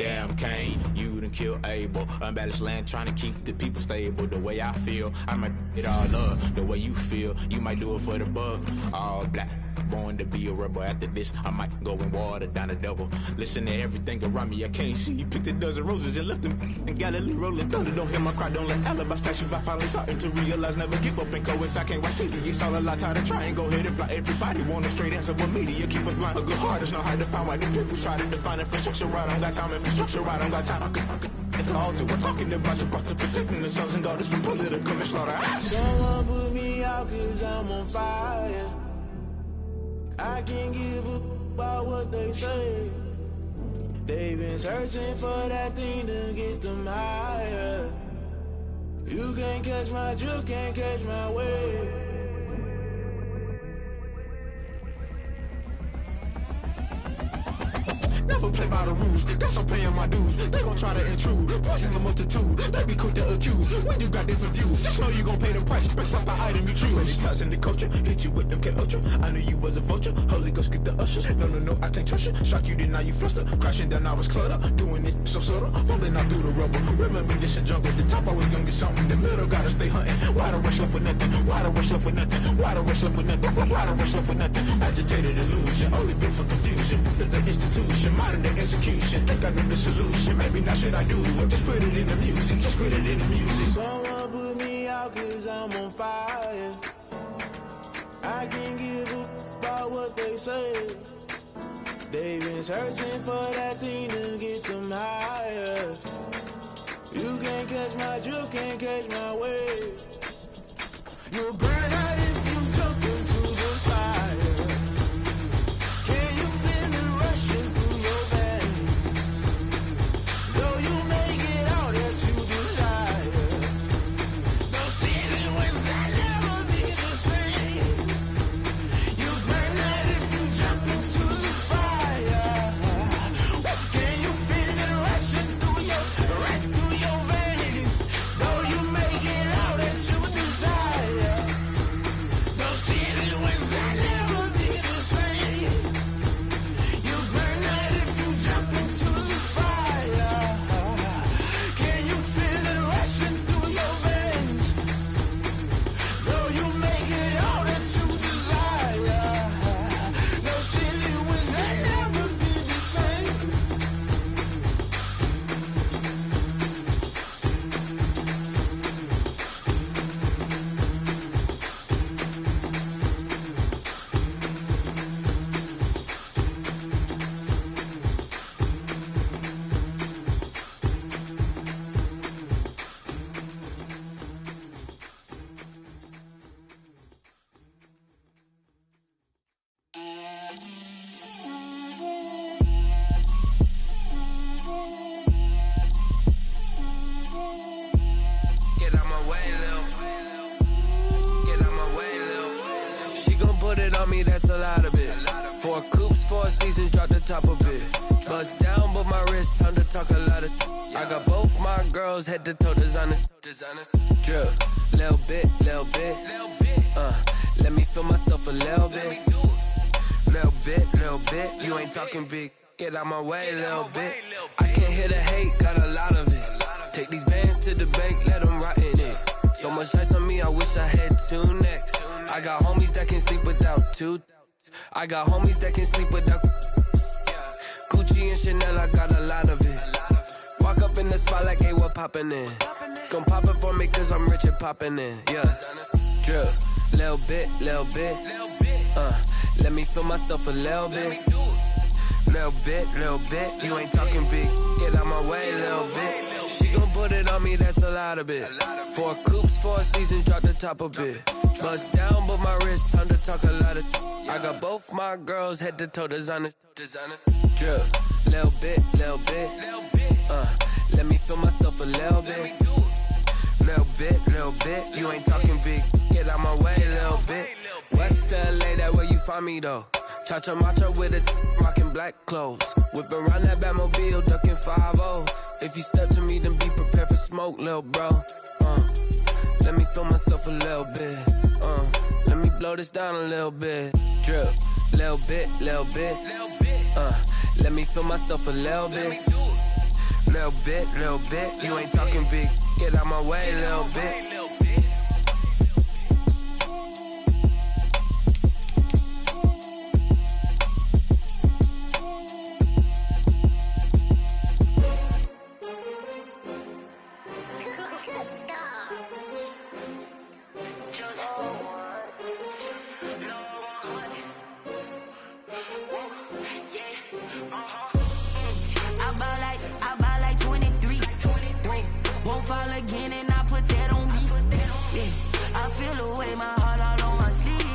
damn Cain. You done killed Abel. Unbalanced land trying to keep the people stable. The way I feel, I might it all up. The way you feel, you might do it for the buck. All black, born to be a rebel. After this, I might go and water down the devil. Listen to everything around me, I can't see. Picked a dozen roses and left them in Galilee rolling thunder. Don't hear my cry, don't let alibis pass you. I finally starting to realize, never give up and coincide. Can't watch TV, it's all a lot. Tired of trying, go ahead and fly. Everybody want a straight answer, but media keep us blind. A good heart is not hard to find. Why the people try to define infrastructure right? I don't got time, infrastructure right, I don't got time. I could it's all to. We're talking about you, about to protecting the sons and daughters from political and slaughter. Someone put me out cause I'm on fire. I can't give up about what they say. They've been searching for that thing to get them higher. You can't catch my drift, can't catch my wave. Never play by the rules, guess I'm paying my dues. They gon' try to intrude, poison the multitude. They be quick to accuse, when you got different views. Just know you gon' pay the price, based off the item you choose. Many ties in the culture, hit you with them K-Ultra. I knew you was a vulture, Holy Ghost get the ushers. No, I can't trust you. Shock you, then now you fluster. Crashing down, I was cluttered. Doing this so subtle, falling out through the rubble. Remember this in jungle, the top I was young and something. The middle gotta stay hunting. Why the rush left for nothing? Why the rush left for nothing? Why the rush left for nothing? Why the rush left for nothing? Agitated illusion, only built for confusion. The institution, modern day execution. Think I know the solution. Maybe not should I do it? Just put it in the music. Just put it in the music. Someone put me out cause I'm on fire. I can't give up about what they say. They've been searching for that thing to get them higher. You can't catch my drift, can't catch my wave. You'll burn out if you jump into the fire. Can you feel it rushing through your veins? Though you make it out that you desire. No ceiling wins that never be the same. You burn out if you jump into the fire. Can you feel it rushing through your veins? Though you make it out that you desire. No ceiling wins that never be the same. You burn out if you jump into the fire. Can you feel it rushing through your veins? Though you make it all that you desire. No ceiling wins that never be the same. Get out my way, Lil. Get out my way, Lil. She gon' put it on me, that's a lot of it. 4 coops, 4 seasons, drop the top of it. Bust down, but my wrist, time to talk a lot of. I got both my girls, head to toe designer. Drip, little bit. Let me feel myself a little bit. Little bit, you ain't talking big. Get out my way, little bit. I can't hear the hate, got a lot of it. Take these bands to the bank, let them rot in it. So much ice on me, I wish I had 2 necks. I got homies that can sleep without 2. I got homies that can sleep without Gucci and Chanel, I got a lot of it. Walk up in the spot like, hey, what poppin' in? Gon' pop it for me cause I'm rich and poppin' in. Yeah, drip, little bit. Let me feel myself a little bit. Little bit, you ain't talking big. Get out my way, little bit. She gon' put it on me, that's a lot of it. 4 coops, 4 seasons, drop the top a bit. Bust down, but my wrist, time to talk a lot of. I got both my girls, head to toe designer. Drip, little bit. Let me feel myself a little bit. Little bit, you ain't talking big. Get out my way, little bit. West LA, that where you find me though. Cha-cha matcha with a rockin' black clothes. Whip around that Batmobile, ducking 5-0. If you step to me, then be prepared for smoke, lil' bro. Let me feel myself a little bit. Let me blow this down a little bit. Drip, little bit. Let me feel myself a little bit. little bit. You ain't talking big, get out my way, little bit. I buy like 23. Won't fall again and I put that on me. Yeah, I feel away my heart all on my sleeve.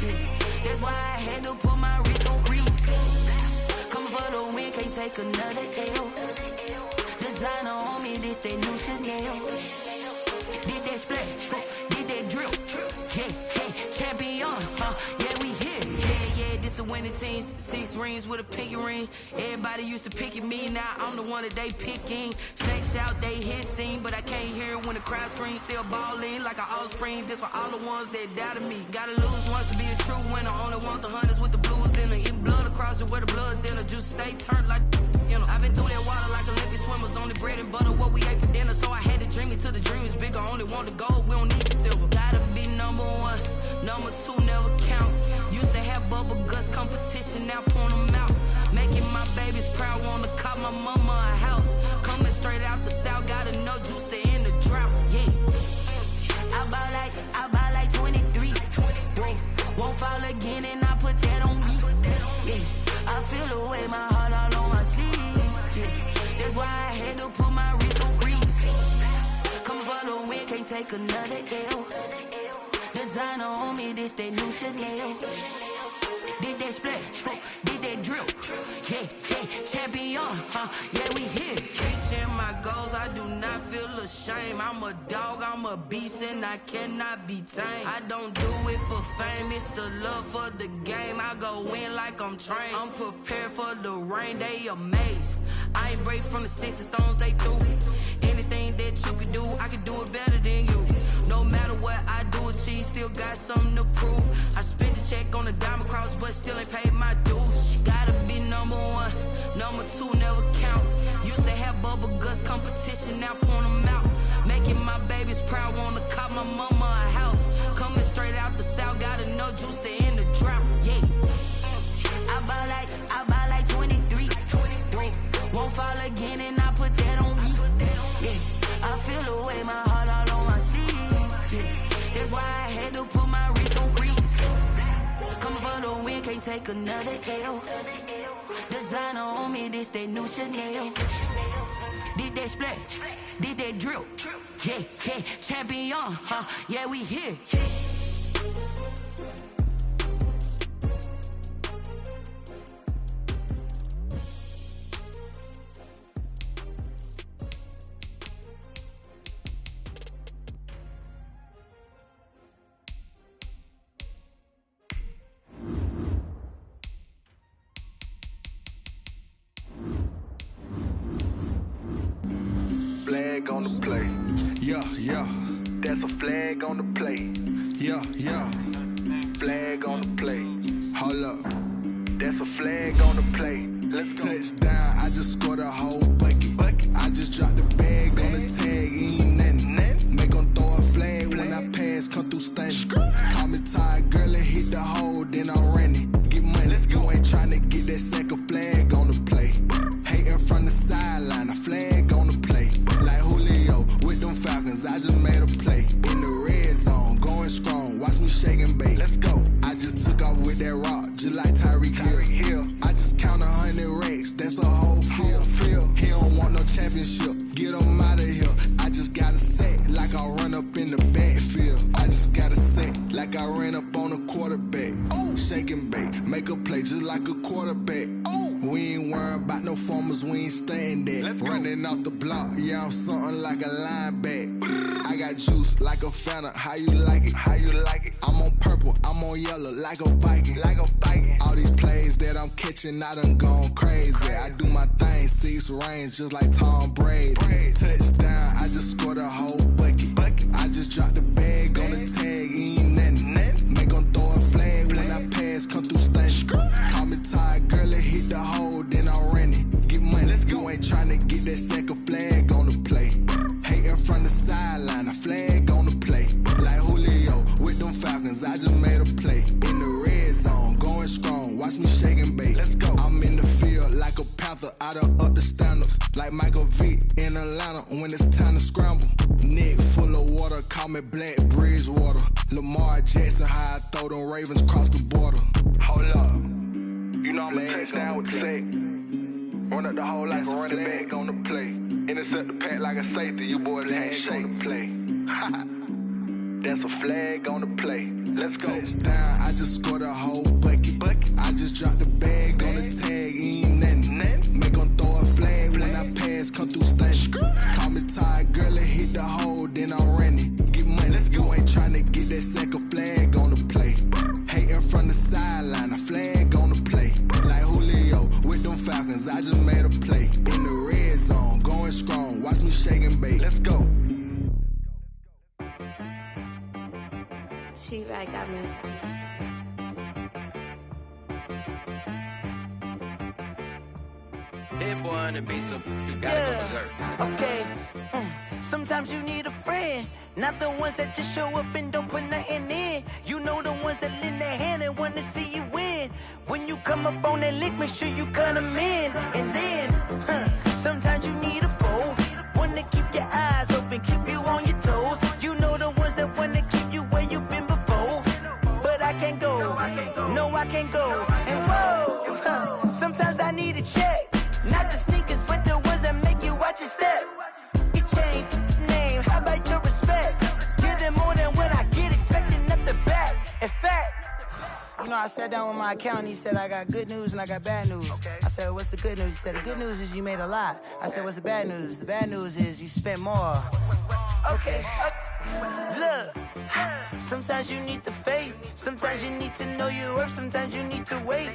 Yeah, that's why I had to put my wrist on freeze. Coming for the win, can't take another L. Designer on me, this that new Chanel. Did that splash, did that drill. Yeah, champion, yeah, we here. Yeah, this the winning team. 6 rings with a pinky ring. Everybody used to pick at me, now I'm the one that they picking. Snakes out, they hit scene, but I can't hear it when the crowd screams. Still ballin' like an offspring. This for all the ones that doubted me. Gotta lose once to be a true winner. Only want the hunters with the blues in it. Eat blood across it where the blood thinner. Juice stay turned like, you know. I've been through that water like Olympic swimmers. Only bread and butter, what we ate for dinner. So I had to dream it till the dream is bigger. Only want the gold, we don't need the silver. Gotta be number 1, number 2 never count. Used to have bubble guts competition, now point them out. Making my babies proud, wanna cop my mama a house. Coming straight out the south, gotta know juice to end the drought. Yeah, I buy like 23. Won't fall again and I put that on me. Yeah, I feel away my heart all on my sleeve. Yeah, that's why I had to put my wrist on freeze. Coming for the win, can't take another L. Designer on me, this that new Chanel. Did that splash, did that drill. Yeah, champion, yeah, we here. Reaching my goals, I do not feel ashamed. I'm a dog, I'm a beast, and I cannot be tamed. I don't do it for fame, it's the love for the game. I go in like I'm trained. I'm prepared for the rain, they amazed. I ain't break from the sticks and stones they threw. Anything that you could do, I could do it better than you. No matter what I do, achieve, still got something to prove. I spent the check on the diamond cross, but still ain't paid my dues. Gotta be number 1, number 2 never count. Used to have bubble guts competition, now point them out. Making my babies proud, wanna cop my mama a house. Coming straight out the south, gotta know juice to end the drought. Yeah, I buy like 23. Won't fall again and I put that on me. Yeah, I feel away my heart all on my sleeve. Yeah, that's why I had to put my wrist on freeze. Coming for the win, can't take another L. Designer on me, this that new Chanel. Did that splash, did that drill. Yeah, champion, yeah, we here. Flag on the play. Yeah. That's a flag on the play. Yeah. Flag on the play. Hold up. That's a flag on the play. Let's go. Touchdown, I just scored a whole bucket. I just dropped the bag on the tag, ain't nothing. Make them throw a flag when I pass, come through stunning. Call me tired, girl, and hit the hole, then I'm running. Get money, you ain't tryna get that second flag on the play. Hating from the sideline, a flag on the play. Like Julio with them Falcons, I just made a play. In the red zone, going strong, watch me shake and bake. Let's go. I just took off with that rock, just like Tyreek Hill. I just count 100 racks, that's a whole field. He don't want no championship, get him out of here. I just got a set, like I run up in the backfield. I just got a set, like I ran up on a quarterback. Shake and bake, make a play just like a quarterback. We ain't worrying about no formers, we ain't staying there. Running off the block, yeah, I'm something like a linebacker. I got juice like a Fanta, how you like it? I'm on purple, I'm on yellow, like a Viking. All these plays that I'm catching, I done gone crazy. I do my thing, 6 range, just like Tom Brady. Touchdown, I just scored a whole bucket. I just dropped the bag on the tag, ain't nothing. Make them throw a flag when I pass, come through stunning. Call me tired, girl, and hit the hole, then I'm running. Get money, you ain't tryna get that second I done up the standards like Michael Vick in Atlanta when it's time to scramble. Neck full of water, call me Black Bridgewater. Lamar Jackson, how I throw them Ravens across the border. Hold up, you know I'm a touchdown with the sack. Run up the whole like a running back on the play. Intercept the pack like a safety, you boys can't shake the play. That's a flag on the play. Let's go. Touchdown, I just scored a whole bucket. I just dropped the bag on the tag, ain't nothing. Make them throw a flag when I pass, come through stunning. Call me tired, girl, and hit the hole, then I'm running. Get money, you ain't trying to get that second flag on the play. Hating from the sideline, a flag on the play. Like Julio with them Falcons, I just made a play. In the red zone, going strong, watch me shake and bake. Let's go. She right got me. Hit boy on the beat, so you gotta go berserk. Okay. Sometimes you need a friend, not the ones that just show up and don't put nothing in. You know the ones that lend their hand and want to see you win. When you come up on that lick, make sure you cut them in. And then, sometimes you need a foe, one to keep your eyes open, keep you on your toes. You know the ones that want to keep you where you've been before. But I can't go, no I can't go. And whoa, sometimes I need a check. Not the sneakers, but the ones that make you watch your step. You change name, how about your respect? Give them more than what I get, expecting nothing back. In fact, you know, I sat down with my accountant, he said I got good news and I got bad news. I said, what's the good news? He said, the good news is you made a lot. I said, what's the bad news? The bad news is you spent more. Okay, look, sometimes you need the faith, sometimes you need to know your worth, sometimes you need to wait.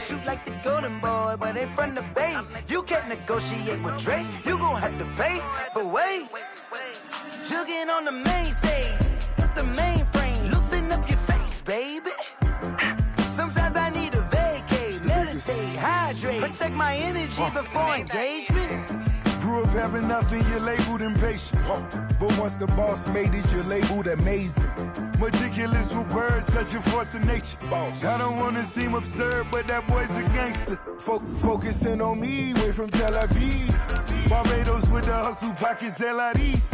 Shoot like the golden boy, but they from the bay. You can't negotiate with Drake, you gon' have to pay. But wait, jugging on the main stage, the mainframe, loosen up your face, baby. Sometimes I need a vacate, meditate, hydrate, protect my energy before engagement. Grew up having nothing, you're labeled impatient. But once the boss made it, you're labeled amazing. Meticulous with words, such a force of nature. I don't wanna seem absurd, but that boy's a gangster. Focusing on me, way from Tel Aviv. Barbados with the hustle pockets, LIDs.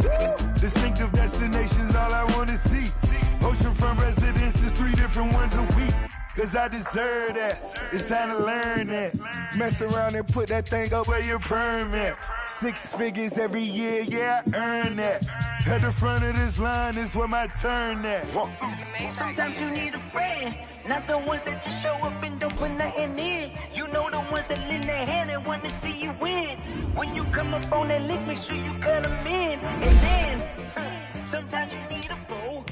Distinctive destinations, all I wanna see. Oceanfront residences, 3 different ones a week. Cause I deserve that, it's time to learn that. Mess around and put that thing up where your permit. 6 figures every year, yeah, I earn that. At the front of this line is where my turn at. Sometimes you need a friend, not the ones that just show up and don't put nothing in. You know the ones that lend their hand and want to see you win. When you come up on that lick, make sure you cut them in. And then, sometimes you need a foe.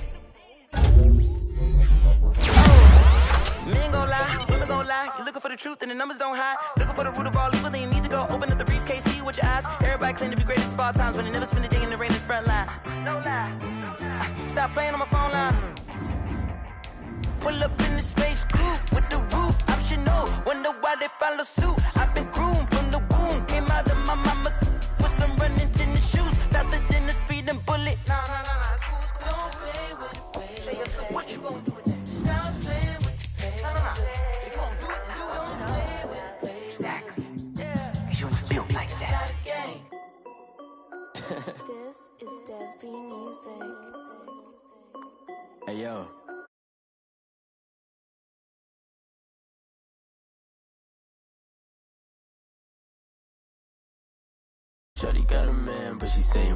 Men gon' lie, women gon' lie. You're looking for the truth and the numbers don't hide. Looking for the root of all evil, then you need to go open up the briefcase, see with your eyes. Everybody claim to be greatest of all times, but they never spend a day in the rain in the front line. No lie. Stop playing on my phone line. Pull up in the space coupe with the roof optional. Wonder why they follow suit. I've been groomed from the womb. Came out of my mama with some running tennis shoes. Faster than the speeding bullet. Nah, it's cool, it's cool. Don't play with it, baby. Say up, so what you gonna do with that? Stop playing with it. No. If you won't do it, then don't play with it, baby. Exactly. Yeah. You ain't built like that. This is Dev B Music. Hey, yo. Shorty got a man, but she say